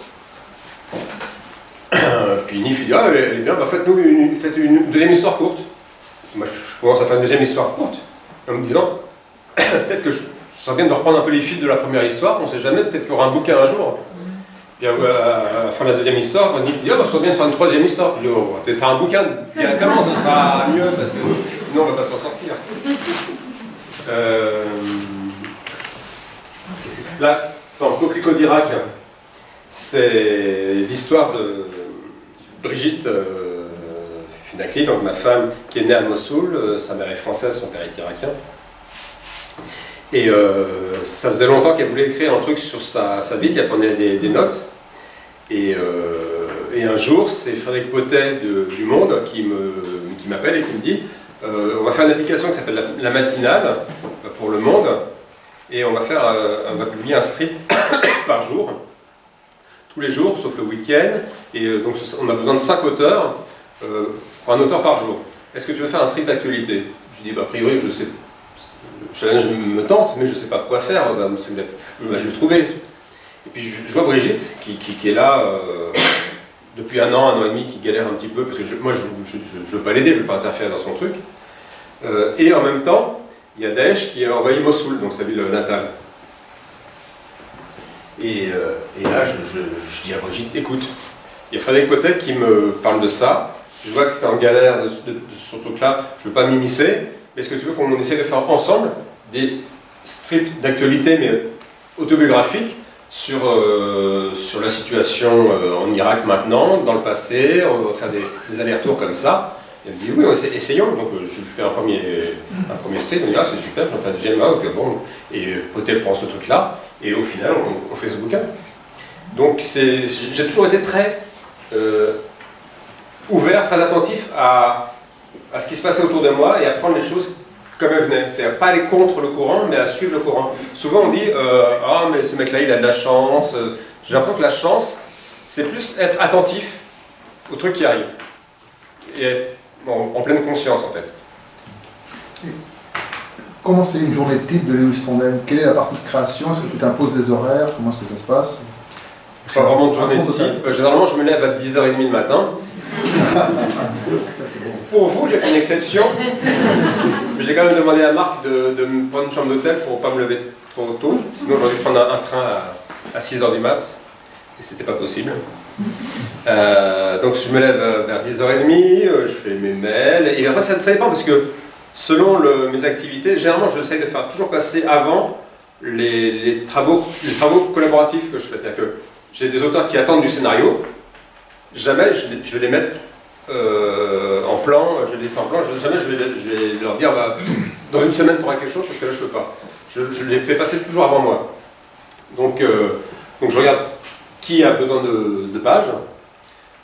Puis Nif il dit, ah elle est bien, faites une deuxième histoire courte. Moi je commence à faire une deuxième histoire courte, en me disant, peut-être que je serais bien de reprendre un peu les fils de la première histoire, on ne sait jamais, peut-être qu'il y aura un bouquin un jour. Puis à la fin de la deuxième histoire, Nif dit, ça serait bien de faire une troisième histoire. Puis on va peut-être faire un bouquin directement, ce sera mieux, parce que sinon on ne va pas s'en sortir. Là, Coquelicot d'Irak, c'est l'histoire de Brigitte Finakli, donc ma femme qui est née à Mossoul, sa mère est française, son père est irakien. Et ça faisait longtemps qu'elle voulait écrire un truc sur sa vie, qu'elle prenait des notes. Et un jour, c'est Frédéric Potet du Monde qui m'appelle et qui me dit on va faire une application qui s'appelle la Matinale pour Le Monde. Et on va publier un strip par jour, tous les jours, sauf le week-end. Et donc on a besoin de 5 auteurs, pour un auteur par jour. Est-ce que tu veux faire un strip d'actualité? Je dis, a priori, je sais. Le challenge me tente, mais je ne sais pas quoi faire. Je vais trouver. Et puis je vois Brigitte, qui est là depuis 1 an et demi, qui galère un petit peu, parce que moi, je ne veux pas l'aider, je ne veux pas interférer dans son truc. Et en même temps, il y a Daesh qui a envahi Mossoul, donc sa ville natale. Et là, je dis à Brigitte, écoute, Il y a Frédéric Potet qui me parle de ça. Je vois que tu es en galère sur ce truc-là, je ne veux pas m'immiscer. Mais est-ce que tu veux qu'on essaie de faire ensemble des strips d'actualité, mais autobiographiques, sur la situation en Irak maintenant, dans le passé, on va faire des allers-retours comme ça. Il me dit oui, essayons. Donc je fais un premier strip, on dit ah c'est super, j'en fais un deuxième, ok, bon. Et Potet prend ce truc-là, et au final on fait ce bouquin. Donc j'ai toujours été très ouvert, très attentif à ce qui se passait autour de moi et à prendre les choses comme elles venaient. C'est-à-dire pas aller contre le courant, mais à suivre le courant. Souvent on dit ah mais ce mec-là il a de la chance. J'ai l'impression que la chance, c'est plus être attentif aux trucs qui arrivent. Et être en pleine conscience en fait. Comment c'est une journée type de Lewis Trondheim? Quelle est la partie de création? Est-ce que tu t'imposes des horaires? Comment est-ce que ça se passe? Pas vraiment de journée type. Généralement je me lève à 10h30 le matin. Pour vous, j'ai fait une exception. Mais j'ai quand même demandé à Marc de me prendre une chambre d'hôtel pour ne pas me lever trop tôt. Sinon, j'aurais dû prendre un train à 6h du mat. Et c'était pas possible. Donc, je me lève vers 10h30, je fais mes mails. Et après, ça dépend parce que selon mes activités, généralement, j'essaie de faire toujours passer avant les travaux collaboratifs que je fais. C'est-à-dire que j'ai des auteurs qui attendent du scénario. Jamais je vais les mettre en plan, je les laisse en plan, jamais je vais leur dire bah, dans une semaine tu auras quelque chose parce que là je peux pas. Je les fais passer toujours avant moi. Donc je regarde qui a besoin de pages,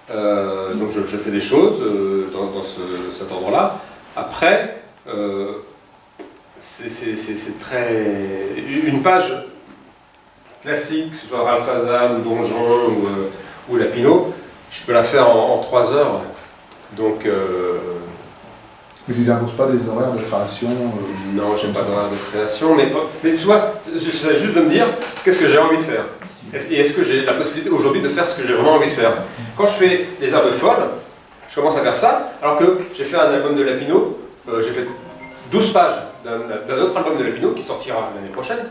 donc je fais des choses dans cet ordre-là. Après, c'est très... Une page classique, que ce soit Ralph Azam, Donjon ou Lapino, je peux la faire en 3 heures. Donc. Mais tu n'imposes pas des horaires de création Non, j'ai pas d'horaire de création, mais tu vois, j'essaie juste de me dire qu'est-ce que j'ai envie de faire. Et est-ce que j'ai la possibilité aujourd'hui de faire ce que j'ai vraiment envie de faire. Quand je fais Les Herbes Folles, je commence à faire ça, alors que j'ai fait un album de Lapino, j'ai fait 12 pages d'un autre album de Lapino qui sortira l'année prochaine.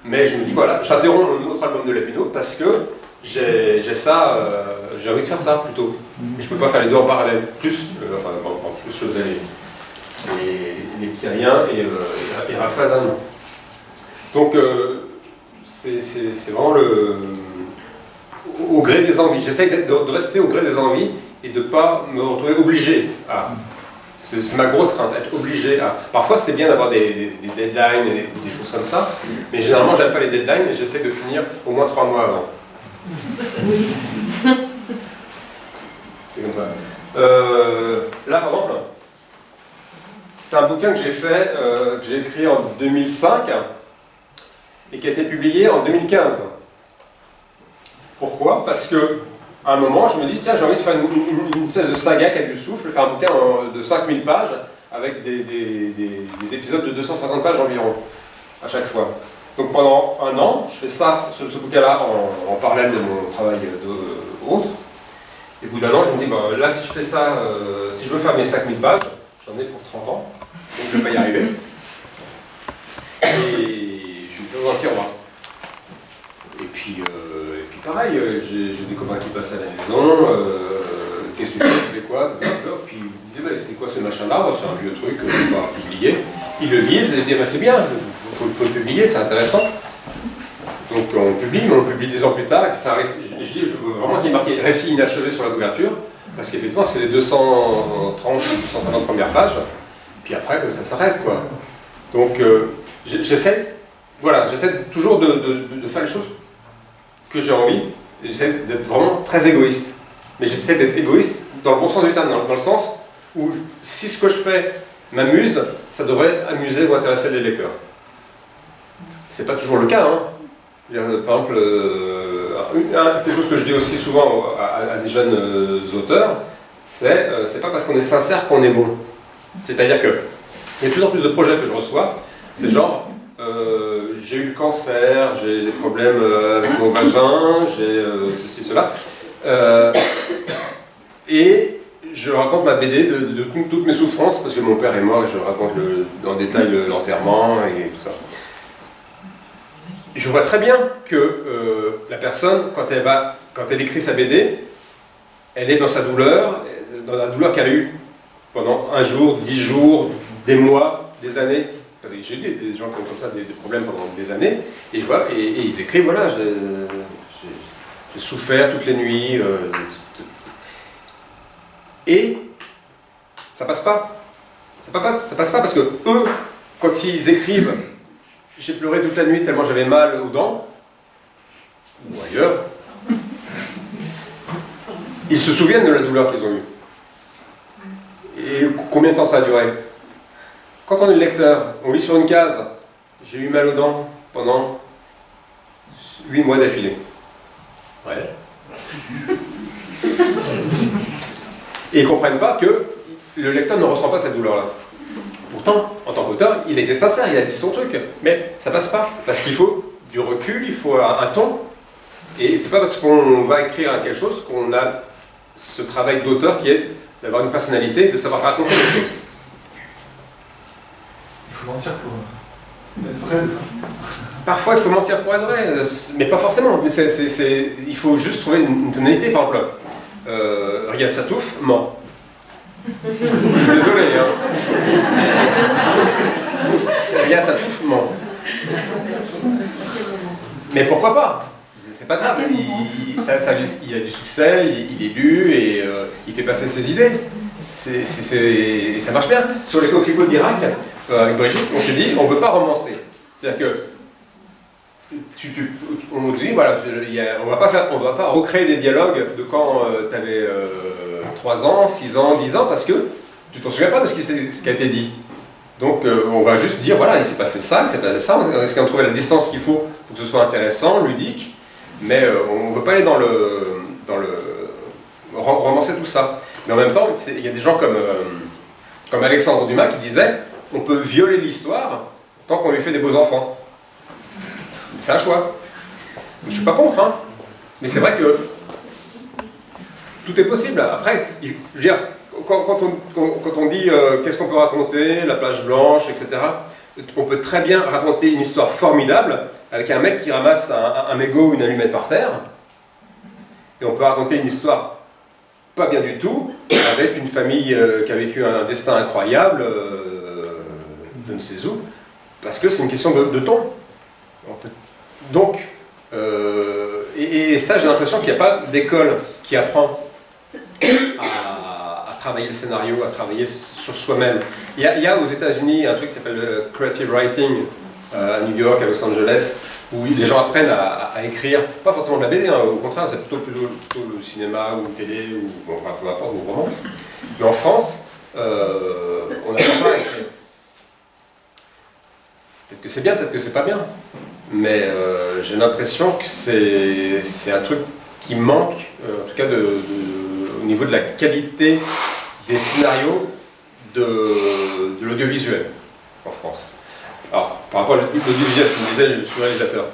Mais je me dis, voilà, j'interromps mon autre album de Lapino parce que j'ai envie de faire ça plutôt. Mais je peux pas faire les deux en parallèle. Plus, en plus, je faisais les Kyriens et Ralph Azam. Donc, c'est vraiment au gré des envies. J'essaie de rester au gré des envies et de ne pas me retrouver obligé à. C'est ma grosse crainte, être obligé à... Parfois c'est bien d'avoir des deadlines et des choses comme ça, mais généralement j'aime pas les deadlines et j'essaie de finir au moins 3 mois avant. C'est comme ça. Là par exemple, c'est un bouquin que j'ai fait, que j'ai écrit en 2005 et qui a été publié en 2015. Pourquoi? Parce que à un moment, je me dis, tiens, j'ai envie de faire une espèce de saga qui a du souffle, faire un bouquin de 5000 pages avec des épisodes de 250 pages environ, à chaque fois. Donc pendant 1 an, je fais ça, ce bouquin-là, en parallèle de mon travail autre. Et au bout d'1 an, je me dis, bah, là, si je fais ça, si je veux faire mes 5000 pages, j'en ai pour 30 ans, donc je ne vais pas y arriver. Et je me dis ça dans un tiroir. Et puis pareil, j'ai des copains qui passent à la maison, qu'est-ce que tu fais quoi? Puis ils me disaient, bah, c'est quoi ce machin-là? Bah, c'est un vieux truc, on ne va pas publier. Ils le lisent et ils disent, bah, c'est bien, il faut le publier, c'est intéressant. Donc on publie, mais on publie 10 ans plus tard, et puis ça reste, je dis, je veux vraiment qu'il y ait marqué récit inachevé sur la couverture, parce qu'effectivement c'est les 230 ou 250 premières pages, puis après ça s'arrête quoi. Donc j'essaie toujours de faire les choses que j'ai envie, j'essaie d'être vraiment très égoïste. Mais j'essaie d'être égoïste dans le bon sens du terme, dans le sens où si ce que je fais m'amuse, ça devrait amuser ou intéresser les lecteurs. C'est pas toujours le cas, hein. Par exemple, quelque chose que je dis aussi souvent à des jeunes auteurs, c'est pas parce qu'on est sincère qu'on est bon. C'est-à-dire que il y a de plus en plus de projets que je reçois, c'est genre j'ai eu le cancer, j'ai des problèmes avec mon vagin, j'ai ceci, cela. Et je raconte ma BD de toutes mes souffrances, parce que mon père est mort et je raconte en détail l'enterrement et tout ça. Je vois très bien que la personne, quand elle écrit sa BD, elle est dans sa douleur, dans la douleur qu'elle a eue pendant un jour, 10 jours, des mois, des années. J'ai lu des gens qui ont comme ça des problèmes pendant des années, et je vois, et ils écrivent, voilà, j'ai souffert toutes les nuits, et ça passe pas. Ça passe pas parce que eux, quand ils écrivent, j'ai pleuré toute la nuit tellement j'avais mal aux dents, ou ailleurs, ils se souviennent de la douleur qu'ils ont eue. Et combien de temps ça a duré? Quand on est lecteur, on lit sur une case, j'ai eu mal aux dents pendant 8 mois d'affilée. Ouais. Et ils ne comprennent pas que le lecteur ne ressent pas cette douleur-là. Pourtant, en tant qu'auteur, il a été sincère, il a dit son truc, mais ça passe pas, parce qu'il faut du recul, il faut un ton, et c'est pas parce qu'on va écrire quelque chose qu'on a ce travail d'auteur qui est d'avoir une personnalité, de savoir raconter les choses. Il faut mentir pour être vrai. Parfois, il faut mentir pour être vrai, mais pas forcément. Mais il faut juste trouver une tonalité. Par exemple, Riyad Sattouf ment. Désolé, hein. Riyad Sattouf ment. Mais pourquoi pas? C'est pas grave. Il a du succès, il est lu et il fait passer ses idées. Ça marche bien. Sur les coquelicots d'Irak, avec Brigitte, on s'est dit, on ne veut pas romancer. C'est-à-dire que on nous dit, voilà, on ne va pas recréer des dialogues de quand tu avais 3 ans, 6 ans, 10 ans, parce que tu t'en souviens pas de ce qui a été dit. Donc on va juste dire, voilà, il s'est passé ça, est-ce qu'on a trouvé la distance qu'il faut pour que ce soit intéressant, ludique, mais on ne veut pas aller dans le romancer tout ça. Mais en même temps, il y a des gens comme Alexandre Dumas qui disaient, on peut violer l'histoire tant qu'on lui fait des beaux enfants. C'est un choix. Je ne suis pas contre, hein. Mais c'est vrai que tout est possible. Après, je veux dire, quand on dit qu'est-ce qu'on peut raconter, la plage blanche, etc., on peut très bien raconter une histoire formidable avec un mec qui ramasse un mégot ou une allumette par terre, et on peut raconter une histoire pas bien du tout, avec une famille qui a vécu un destin incroyable, je ne sais où, parce que c'est une question de ton. Donc, et ça, j'ai l'impression qu'il n'y a pas d'école qui apprend à travailler le scénario, à travailler sur soi-même. Il y a aux États-Unis un truc qui s'appelle le creative writing, à New York, à Los Angeles, où les gens apprennent à écrire, pas forcément de la BD, hein, au contraire, c'est plutôt le cinéma ou la télé, ou bon, enfin, peu importe, ou roman. Mais en France, on n'apprend pas à écrire. Peut-être que c'est bien, peut-être que c'est pas bien. Mais j'ai l'impression que c'est un truc qui manque, en tout cas au niveau de la qualité des scénarios de l'audiovisuel en France. Alors, par rapport à l'audiovisuel, tu me disais, je suis réalisateur.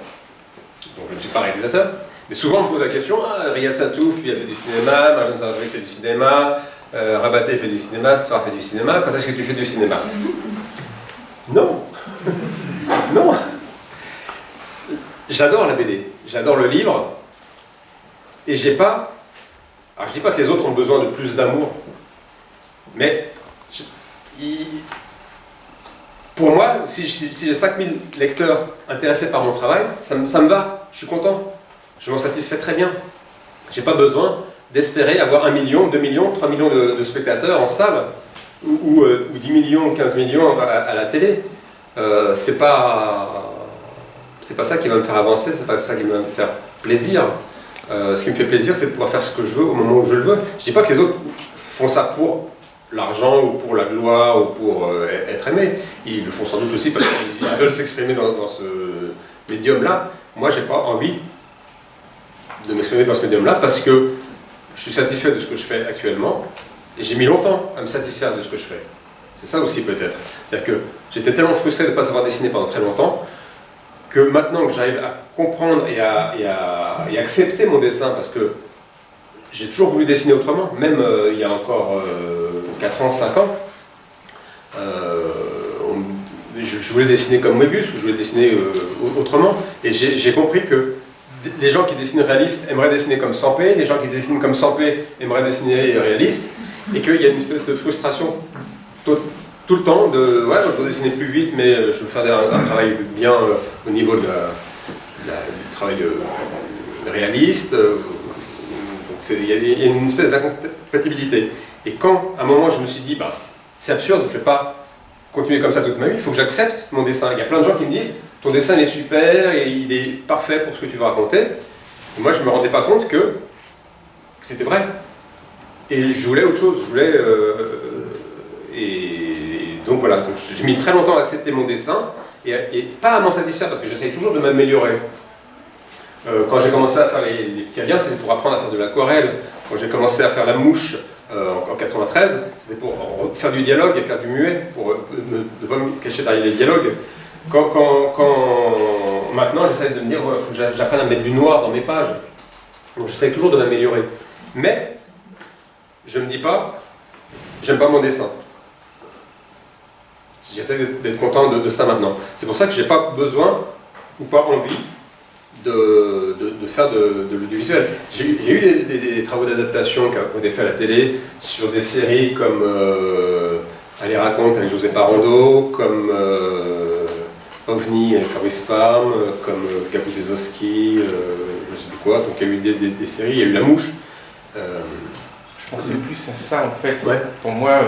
Donc je ne suis pas réalisateur. Mais souvent on me pose la question, Riyad Sattouf, il a fait du cinéma, Marjane Satrapi fait du cinéma, Rabaté fait du cinéma, Sfar fait du cinéma, quand est-ce que tu fais du cinéma? Non. Non. J'adore la BD, j'adore le livre, et j'ai pas... Alors je dis pas que les autres ont besoin de plus d'amour, mais pour moi, si j'ai 5000 lecteurs intéressés par mon travail, ça me va, je suis content, je m'en satisfais très bien. J'ai pas besoin d'espérer avoir 1 million, 2 millions, 3 millions de spectateurs en salle, ou 10 millions, 15 millions à la télé. C'est pas ça qui va me faire avancer, c'est pas ça qui va me faire plaisir. Ce qui me fait plaisir, c'est de pouvoir faire ce que je veux au moment où je le veux. Je dis pas que les autres font ça pour l'argent, ou pour la gloire, ou pour être aimé. Ils le font sans doute aussi parce qu'ils veulent s'exprimer dans ce médium-là. Moi, j'ai pas envie de m'exprimer dans ce médium-là parce que je suis satisfait de ce que je fais actuellement, et j'ai mis longtemps à me satisfaire de ce que je fais. C'est ça aussi peut-être. C'est-à-dire que j'étais tellement frustré de ne pas savoir dessiner pendant très longtemps, que maintenant que j'arrive à comprendre et à accepter mon dessin, parce que j'ai toujours voulu dessiner autrement, même il y a encore 4 ans, 5 ans, je voulais dessiner comme Moebius, ou je voulais dessiner autrement, et j'ai compris que les gens qui dessinent réaliste aimeraient dessiner comme Sampé, les gens qui dessinent comme Sampé aimeraient dessiner réaliste, et qu'il y a une espèce de frustration tout le temps de ouais, je veux dessiner plus vite, mais je veux faire un travail bien au niveau du travail réaliste. Donc il y a une espèce d'incompatibilité. Et quand, à un moment, je me suis dit, bah, c'est absurde, je ne vais pas continuer comme ça toute ma vie, il faut que j'accepte mon dessin. Il y a plein de gens qui me disent, ton dessin il est super, et il est parfait pour ce que tu veux raconter. Et moi, je ne me rendais pas compte que c'était vrai. Et je voulais autre chose, je voulais... et donc voilà, donc, j'ai mis très longtemps à accepter mon dessin, et pas à m'en satisfaire, parce que j'essaye toujours de m'améliorer. Quand j'ai commencé à faire les petits riens, c'était pour apprendre à faire de l'aquarelle. Quand j'ai commencé à faire la mouche en 93, c'était pour faire du dialogue et faire du muet, pour ne pas me cacher derrière les dialogues. Maintenant, j'essaie de me dire, il faut que j'apprenne à mettre du noir dans mes pages. Donc j'essaie toujours de m'améliorer. Mais, je ne me dis pas, j'aime pas mon dessin. J'essaie d'être content de ça maintenant. C'est pour ça que je n'ai pas besoin ou pas envie de faire de l'audiovisuel. J'ai eu des travaux d'adaptation qui ont été faits à la télé sur des séries comme Allez raconte avec José Parando, comme OVNI avec Fabrice Palm, comme Kaputezowski, je ne sais plus quoi. Donc il y a eu des séries, il y a eu La Mouche. Je pensais plus à ça en fait. Ouais. Pour moi,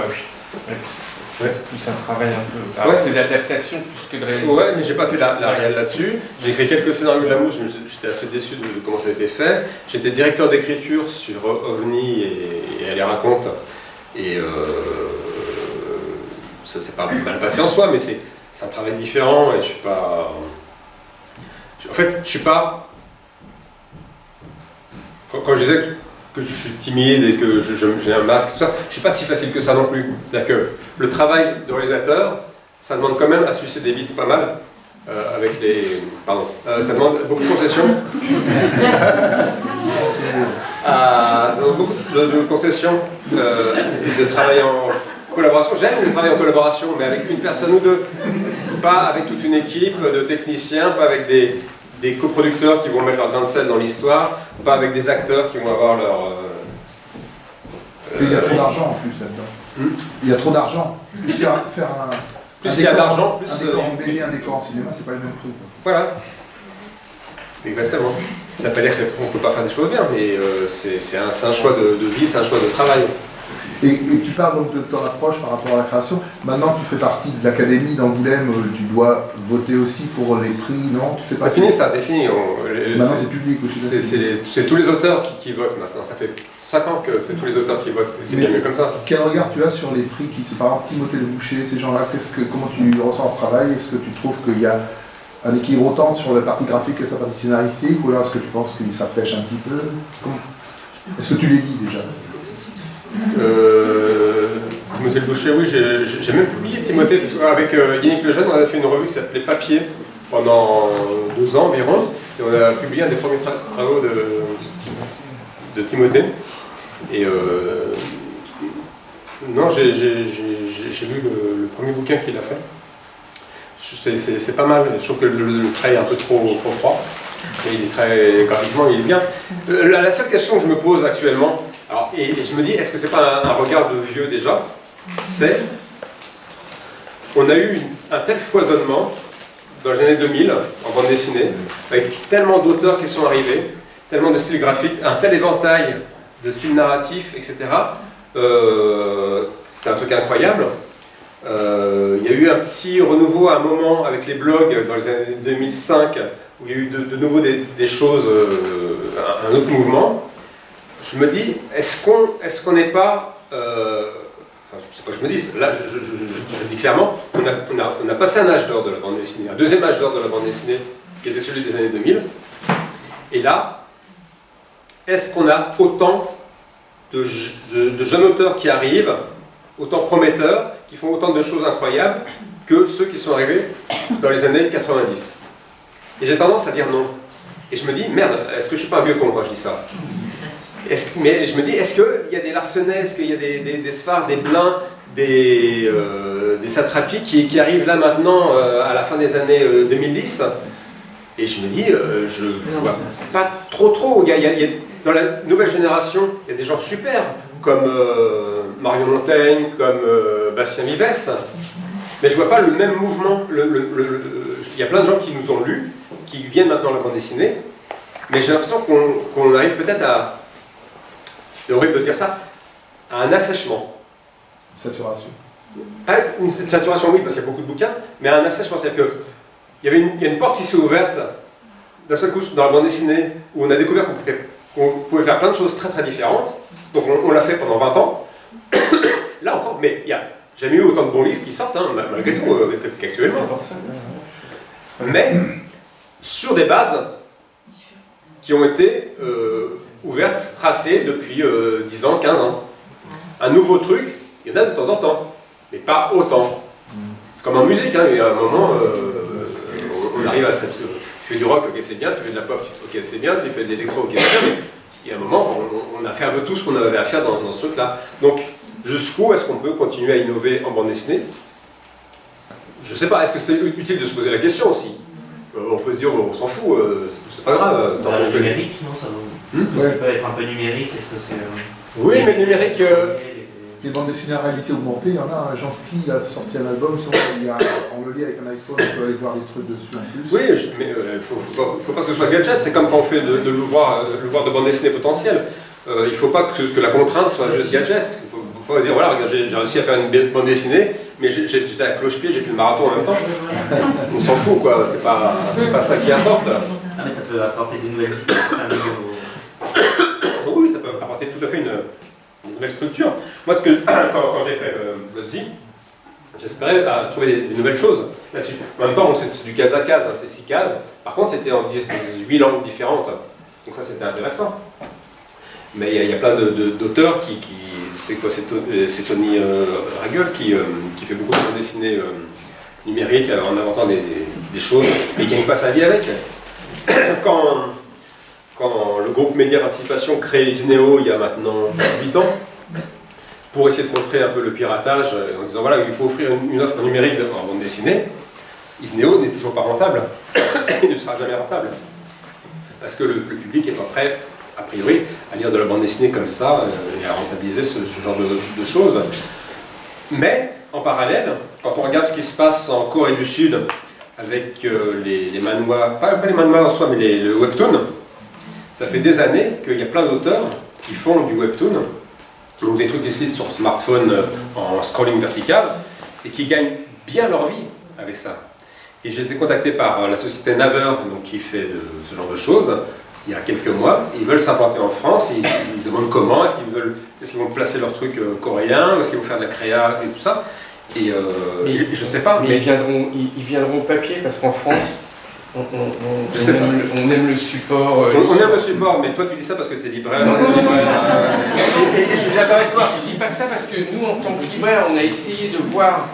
c'est plus un travail un peu. Alors, c'est de l'adaptation plus que de réalisation. Ouais, mais j'ai pas fait la réelle là-dessus. J'ai écrit quelques scénarios de La Mouche, mais j'étais assez déçu de comment ça a été fait. J'étais directeur d'écriture sur OVNI et Elle les raconte. Et ça s'est pas mal passé en soi, mais c'est un travail différent et je suis pas. En fait, je suis pas. Quand je disais que je suis timide et que j'ai un masque, tout ça, je suis pas si facile que ça non plus. C'est-à-dire que le travail de réalisateur, ça demande quand même à sucer des bites pas mal, avec les... Pardon. Ça demande beaucoup de concessions. Ça demande beaucoup de concessions et de travail en collaboration. J'aime le travail en collaboration, mais avec une personne ou deux. Pas avec toute une équipe de techniciens, pas avec des coproducteurs qui vont mettre leur grain de sel dans l'histoire, pas avec des acteurs qui vont avoir leur... Il y a trop d'argent en plus là-dedans. Il y a trop d'argent. Plus il y a d'argent, plus... Un décor en BD, un décor en cinéma, c'est pas le même prix. Voilà. Exactement. Ça ne veut pas dire qu'on ne peut pas faire des choses bien, mais c'est un choix de vie, c'est un choix de travail. Et tu parles donc de ton approche par rapport à la création. Maintenant, tu fais partie de l'académie d'Angoulême, tu dois voter aussi pour les prix, non? Tu fais C'est fini ça, c'est fini. Maintenant, c'est public aussi. C'est tous les auteurs qui votent maintenant. Ça fait 5 ans que c'est tous les auteurs qui votent, et c'est bien mieux comme ça. Quel regard tu as sur les prix qui, par exemple, Timothée Le Boucher, ces gens-là, comment tu ressens leur travail? Est-ce que tu trouves qu'il y a un équilibre autant sur la partie graphique que sa partie scénaristique, ou alors est-ce que tu penses que ça pêche un petit peu? Est-ce que tu les lis déjà? Timothée Le Boucher, oui, j'ai même publié Timothée, parce qu'avec Yannick Lejeune, on a fait une revue qui s'appelait Papier pendant 2 ans environ, et on a publié un des premiers travaux de Timothée. Et non, j'ai lu le premier bouquin qu'il a fait. C'est pas mal, je trouve que le trait est un peu trop froid, mais il est très, graphiquement il est bien. La seule question que je me pose actuellement, alors, et je me dis, est-ce que c'est pas un regard de vieux déjà? C'est, on a eu un tel foisonnement dans les années 2000 en bande dessinée, avec tellement d'auteurs qui sont arrivés, tellement de styles graphiques, un tel éventail de styles narratifs, etc. C'est un truc incroyable. Il y a eu un petit renouveau à un moment avec les blogs dans les années 2005, où il y a eu de nouveau des choses, un autre mouvement. Je me dis, est-ce qu'on n'est pas... enfin, je sais pas, je me dis, là je dis clairement, on a passé un âge d'or de la bande dessinée, un deuxième âge d'or de la bande dessinée, qui était celui des années 2000. Et là, est-ce qu'on a autant de jeunes auteurs qui arrivent, autant prometteurs, qui font autant de choses incroyables que ceux qui sont arrivés dans les années 90? Et j'ai tendance à dire non. Et je me dis, merde, est-ce que je suis pas un vieux con quand je dis ça? Mais je me dis, est-ce qu'il y a des Larsenet, est-ce qu'il y a des Sfar, des Blin, des Satrapi qui arrivent là maintenant à la fin des années 2010 Et je me dis, je vois pas trop. Dans la nouvelle génération, il y a des gens super, comme Marion Montaigne, comme Bastien Vives, mais je vois pas le même mouvement. Il y a plein de gens qui nous ont lus, qui viennent maintenant à la bande dessinée, mais j'ai l'impression qu'on arrive peut-être à, c'est horrible de dire ça, à un assèchement. Saturation. Une saturation, oui, parce qu'il y a beaucoup de bouquins, mais à un assèchement, c'est-à-dire qu'il y a une porte qui s'est ouverte d'un seul coup dans la bande dessinée, où on a découvert qu'on pouvait faire plein de choses très très différentes, donc on l'a fait pendant 20 ans. Là encore, mais il n'y a jamais eu autant de bons livres qui sortent, hein, malgré tout, qu'actuellement. Mais sur des bases qui ont été ouvertes, tracées depuis 10 ans, 15 ans. Un nouveau truc, il y en a de temps en temps, mais pas autant. C'est comme en musique, hein, il y a un moment, on arrive à cette... Tu fais du rock, ok c'est bien, tu fais de la pop, ok c'est bien, tu fais des électro, ok c'est bien, mais il y a un moment, on a fait un peu tout ce qu'on avait à faire dans ce truc-là. Donc, jusqu'où est-ce qu'on peut continuer à innover en bande dessinée? Je ne sais pas, est-ce que c'est utile de se poser la question aussi? On peut se dire, on s'en fout, c'est pas grave. Tant qu'on Le fait... numérique, non, ça vous... Est-ce qu'il peut être un peu numérique? Est-ce que c'est... Oui, mais le numérique... Les bandes dessinées à réalité augmentée, il y en a un, Jean Ski, il a sorti un album, on le lit avec un iPhone, on peut aller voir des trucs dessus en plus. Oui, mais il ne faut pas que ce soit gadget, c'est comme quand on fait de l'ouvroir de bande dessinée potentielle. Il ne faut pas que la contrainte soit juste gadget. Il faut pas dire, voilà, j'ai réussi à faire une bande dessinée, mais j'étais à cloche-pied, j'ai fait le marathon en même temps. On s'en fout, quoi, c'est pas ça qui importe. Ah, mais ça peut apporter des nouvelles idées. Oui, ça peut apporter tout à fait une nouvelle structure. Moi, quand j'ai fait Bloodzy, j'espérais trouver des nouvelles choses là-dessus. En même temps, c'est du case à case, hein, c'est 6 cases. Par contre, c'était en 18 langues différentes. Donc ça, c'était intéressant. Mais il y a plein d'auteurs c'est quoi, c'est Tony Ragel qui fait beaucoup de bande dessinée numérique en inventant des choses, mais il ne gagne pas sa vie avec. Quand le groupe Média Participation crée Isneo il y a maintenant 8 ans, pour essayer de contrer un peu le piratage, en disant voilà, il faut offrir une offre numérique en bande dessinée, Isneo n'est toujours pas rentable, il ne sera jamais rentable. Parce que le public n'est pas prêt, a priori, à lire de la bande dessinée comme ça et à rentabiliser ce genre de choses. Mais, en parallèle, quand on regarde ce qui se passe en Corée du Sud avec les manhwas, pas les manhwas en soi, mais le webtoon, ça fait des années qu'il y a plein d'auteurs qui font du webtoon, donc des trucs qui se lisent sur smartphone en scrolling vertical, et qui gagnent bien leur vie avec ça. Et j'ai été contacté par la société Naver, donc, qui fait ce genre de choses, il y a quelques mois. Ils veulent s'implanter en France, ils se demandent comment, est-ce qu'ils vont placer leurs trucs coréens, est-ce qu'ils vont faire de la créa et tout ça. Et je sais pas. Mais ils viendront au papier parce qu'en France, on aime le support. On aime le support, mais toi tu dis ça parce que tu es libraire. Non, et je suis d'accord avec toi. Je dis pas ça parce que nous, en tant que libraire, on a essayé de voir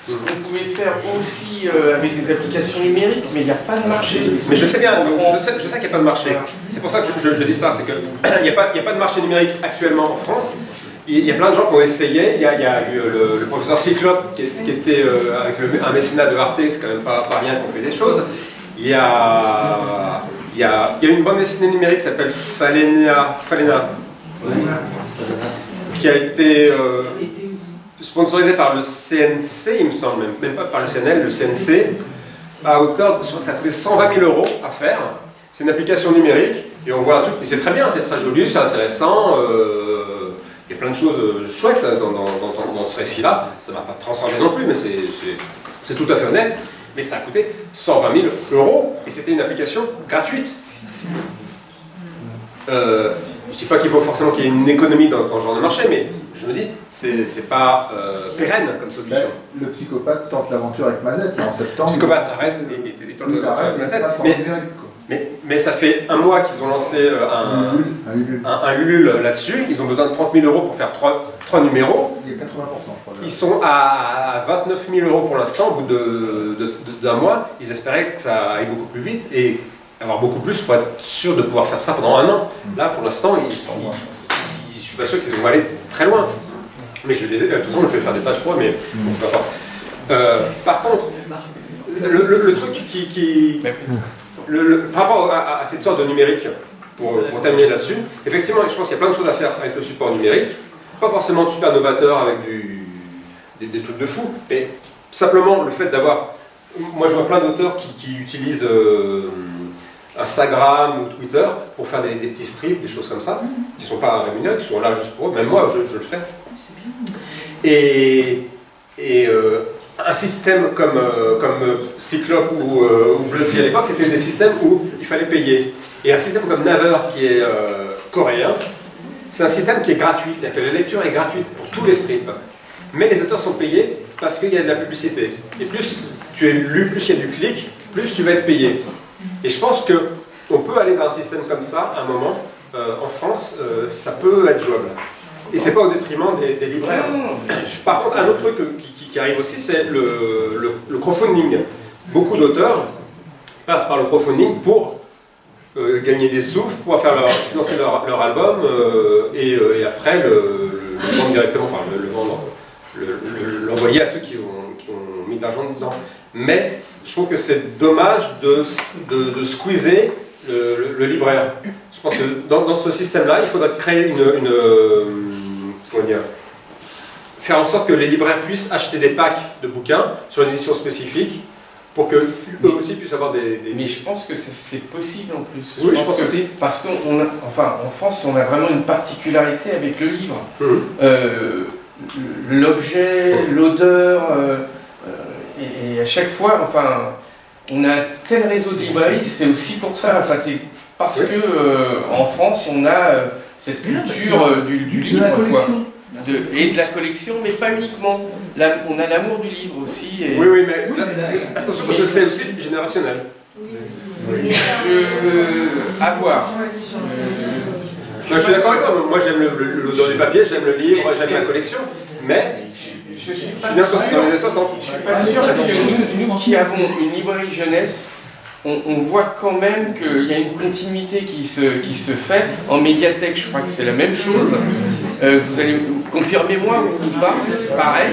ce qu'on pouvait faire aussi avec des applications numériques, mais il n'y a pas de marché. Mais je sais bien, je sais qu'il n'y a pas de marché. C'est pour ça que je dis ça, c'est qu'il n'y a pas de marché numérique actuellement en France. Il y a plein de gens qui ont essayé. Il y a eu le professeur Cyclope qui était avec un mécénat de Arte, c'est quand même pas rien qu'on fait des choses. Il y a une bande dessinée numérique qui s'appelle Falena, qui a été sponsorisée par le CNC, il me semble, même pas par le CNL, le CNC, à hauteur de, je crois que ça a coûté 120 000 € à faire. C'est une application numérique, et on voit un truc, et c'est très bien, c'est très joli, c'est intéressant, il y a plein de choses chouettes dans ce récit-là. Ça ne va pas transcender non plus, mais c'est tout à fait honnête. Mais ça a coûté 120 000 €, et c'était une application gratuite. Je ne dis pas qu'il faut forcément qu'il y ait une économie dans ce genre de marché, mais je me dis, c'est pas pérenne comme solution. Le psychopathe tente l'aventure avec Mazette, là, en septembre. Le psychopathe arrête et tente l'aventure avec Mazette. Mais ça fait un mois qu'ils ont lancé un Ulule là-dessus. Ils ont besoin de 30 000 € pour faire 3 numéros. Il y a 80%, je crois. Ils sont à 29 000 € pour l'instant, au bout d'un mois. Ils espéraient que ça aille beaucoup plus vite et avoir beaucoup plus pour être sûr de pouvoir faire ça pendant un an. Là, pour l'instant, je ne suis pas sûr qu'ils vont aller très loin. Mais je vais les aider. De toute façon, je vais faire des pages 3, mais bon, peu importe. Par contre, le truc qui... par rapport à cette sorte de numérique, pour terminer là-dessus, effectivement, je pense qu'il y a plein de choses à faire avec le support numérique. Pas forcément super novateur avec des trucs de fou, mais simplement le fait d'avoir... Moi, je vois plein d'auteurs qui utilisent Instagram ou Twitter pour faire des petits strips, des choses comme ça, qui ne sont pas rémunérés, qui sont là juste pour eux. Même moi, je le fais. Et un système comme Cyclope ou Bloody à l'époque, c'était des systèmes où il fallait payer. Et un système comme Naver, qui est coréen, c'est un système qui est gratuit, c'est-à-dire que la lecture est gratuite pour tous les strips. Mais les auteurs sont payés parce qu'il y a de la publicité. Et plus tu es lu, plus il y a du clic, plus tu vas être payé. Et je pense qu'on peut aller vers un système comme ça, à un moment, en France, ça peut être jouable. Et c'est pas au détriment des libraires. Par contre, un autre truc qui arrive aussi, c'est le crowdfunding. Beaucoup d'auteurs passent par le crowdfunding pour gagner des sous, pour financer leur album et après le vendre directement, enfin le vendre, l'envoyer à ceux qui ont mis de l'argent dedans. Mais je trouve que c'est dommage de squeezer le libraire. Je pense que dans ce système-là, il faudrait créer comment dire, faire en sorte que les libraires puissent acheter des packs de bouquins sur une édition spécifique pour qu'eux aussi puissent avoir des... Mais je pense que c'est possible en plus. Oui, je pense aussi. Parce qu'en France, on a vraiment une particularité avec le livre. L'objet, l'odeur, et à chaque fois, enfin, on a un tel réseau de librairies, c'est aussi pour ça. Enfin, c'est parce que en France, on a cette culture du livre, et de la collection, mais pas uniquement. Là, on a l'amour du livre aussi. Et... Oui, mais attention, parce que c'est aussi générationnel. À voir. Je suis d'accord avec toi, moi j'aime l'odeur du papier, j'aime le livre, j'aime la collection, mais je suis né dans les années 60. Je suis pas sûr, parce que nous qui avons une librairie jeunesse, on voit quand même qu'il y a une continuité qui se fait. En médiathèque, je crois que c'est la même chose. Vous allez confirmer moi ou pas, pareil.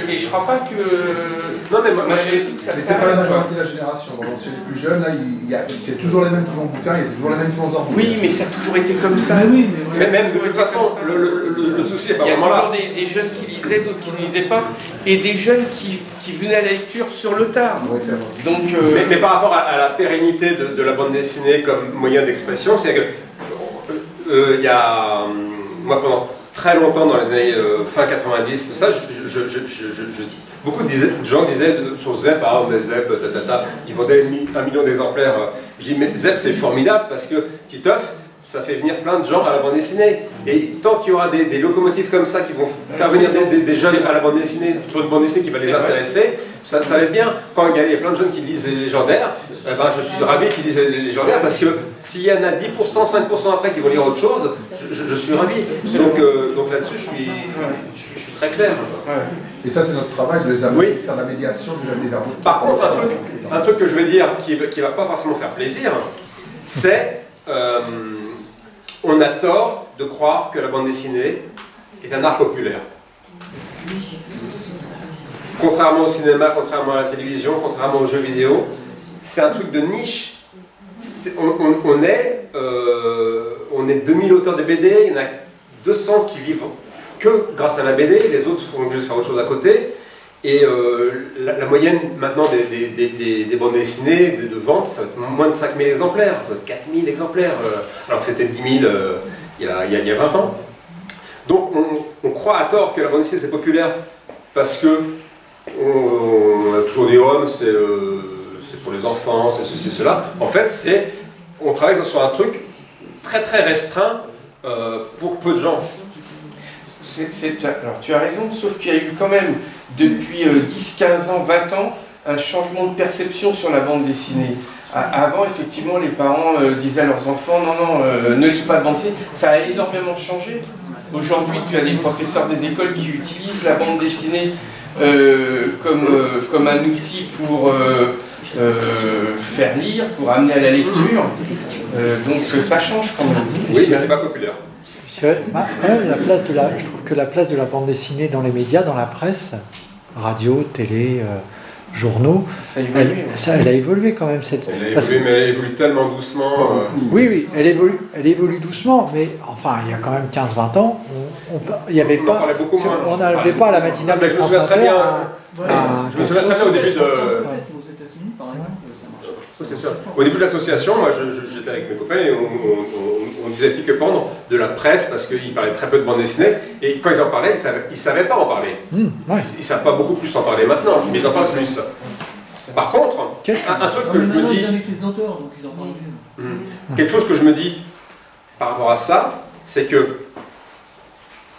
Et je crois pas que... Non mais moi c'est pas la majorité de la génération. Bon, chez les plus jeunes, là, c'est toujours les mêmes qui vont au bouquin, il y a toujours les mêmes qui vont en. Oui, mais ça a toujours été comme ça. Mais même de toute façon, le souci est pas vraiment là. Il y a toujours des jeunes qui lisaient, d'autres qui ne lisaient pas, et des jeunes qui venaient à la lecture sur le tard. Ouais, donc, mais par rapport à la pérennité de la bande dessinée comme moyen d'expression, c'est que il y a... Moi, pendant très longtemps, dans les années fin 90, tout ça, beaucoup de gens disaient sur Zep, mais Zep, ils vendaient 1 million d'exemplaires. Je dis, mais Zep, c'est formidable parce que Titeuf, ça fait venir plein de gens à la bande dessinée. Et tant qu'il y aura des locomotives comme ça qui vont faire venir des jeunes à la bande dessinée, sur une bande dessinée qui va les intéresser, ça va être bien. Quand il y a plein de jeunes qui lisent les légendaires, je suis ravi qu'ils lisent les légendaires parce que s'il y en a 10%, 5% après qui vont lire autre chose, je suis ravi. Donc là-dessus, je suis très clair. Et ça, c'est notre travail de les amener, faire la médiation, de les amener vers d'autres. Par contre, un truc que je vais dire qui ne va pas forcément faire plaisir, c'est on a tort de croire que la bande dessinée est un art populaire. Contrairement au cinéma, contrairement à la télévision, contrairement aux jeux vidéo, c'est un truc de niche. On est 2000 auteurs de BD, il y en a 200 qui vivent que grâce à la BD, les autres font obligés de faire autre chose à côté. Et la moyenne maintenant des bandes dessinées de vente, ça va être moins de 5000 exemplaires, ça va être 4000 exemplaires, alors que c'était 10 000 il y a 20 ans. Donc on croit à tort que la bande dessinée c'est populaire parce que on a toujours dit oh, c'est pour les enfants, c'est ceci, cela. En fait, on travaille sur un truc très très restreint pour peu de gens. Alors tu as raison, sauf qu'il y a eu quand même depuis 10, 15 ans, 20 ans, un changement de perception sur la bande dessinée. Avant, effectivement, les parents disaient à leurs enfants non, ne lis pas de bande dessinée. Ça a énormément changé. Aujourd'hui, tu as des professeurs des écoles qui utilisent la bande dessinée comme un outil pour faire lire, pour amener à la lecture. Donc ça change quand même. Oui, mais c'est pas populaire. Quand même, je trouve que la place de la bande dessinée dans les médias, dans la presse, radio, télé, journaux, Ça évolue. elle a évolué quand même. Elle a parce évolué, mais elle évolue tellement doucement. Oui, elle évolue doucement, mais enfin, il y a quand même 15-20 ans, il n'y avait On en pas, parlait beaucoup moins. on n'avait pas la matinale Mais de je me France souviens très Inter bien. à- Je me souviens très bien au début de. Aux États-Unis, par exemple, ça marche. Oui, c'est sûr. Au début de l'association, moi j'étais avec mes copains et on disait pique-pendre de la presse parce qu'ils parlaient très peu de bande dessinée. Et quand ils en parlaient, ils ne savaient pas en parler. Ouais. Ils ne savent pas beaucoup plus en parler maintenant, mais ils en parlent plus. Par contre, un truc que je me dis. Ils invitent les auteurs, donc ils en parlent mieux. Quelque chose que je me dis par rapport à ça, c'est que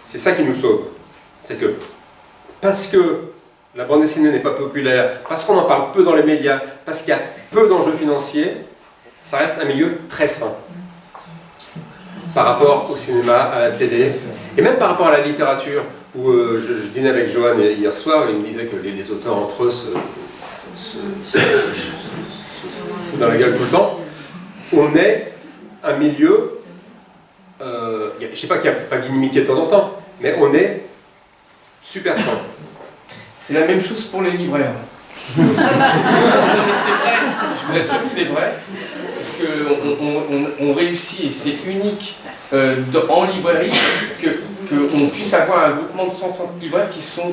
c'est ça qui nous sauve. C'est que parce que la bande dessinée n'est pas populaire, parce qu'on en parle peu dans les médias, parce qu'il y a peu d'enjeux financiers, ça reste un milieu très sain. Par rapport au cinéma, à la télé, et même par rapport à la littérature, où je dînais avec Johan hier soir, et il me disait que les auteurs entre eux se foutent dans la gueule tout le temps. On est un milieu, je ne sais pas qu'il n'y a pas d'inimitié de temps en temps, mais on est super sain. C'est la même chose pour les libraires. Non mais c'est vrai, je vous assure que c'est vrai, parce qu'on réussit et c'est unique en librairie qu'on puisse avoir un groupement de 130 libraires qui sont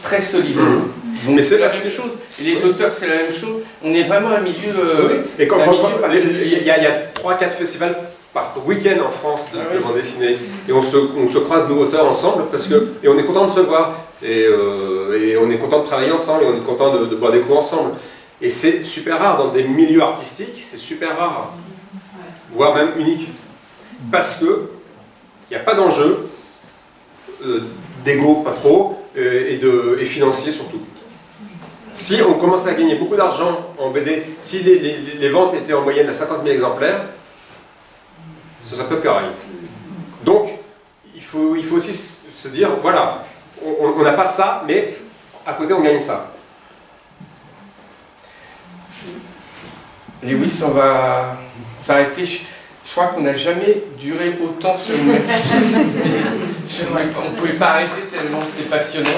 très solides. Donc Mais c'est la même chose, et les auteurs c'est la même chose, on est vraiment un milieu... Et il y a 3-4 festivals par week-end en France de bande dessinée, et on se croise nous auteurs ensemble, et on est content de se voir, et on est content de travailler ensemble, et on est content de boire des coups ensemble. Et c'est super rare, dans des milieux artistiques, c'est super rare, voire même unique, parce qu'il n'y a pas d'enjeu, d'ego pas trop, et financier surtout. Si on commence à gagner beaucoup d'argent en BD, si les ventes étaient en moyenne à 50 000 exemplaires, ce serait peu pareil. Donc, il faut aussi se dire, voilà, on n'a pas ça, mais à côté on gagne ça. Et oui, ça va s'arrêter. Je crois qu'on n'a jamais duré autant sur une machine. On ne pouvait pas arrêter tellement c'est passionnant.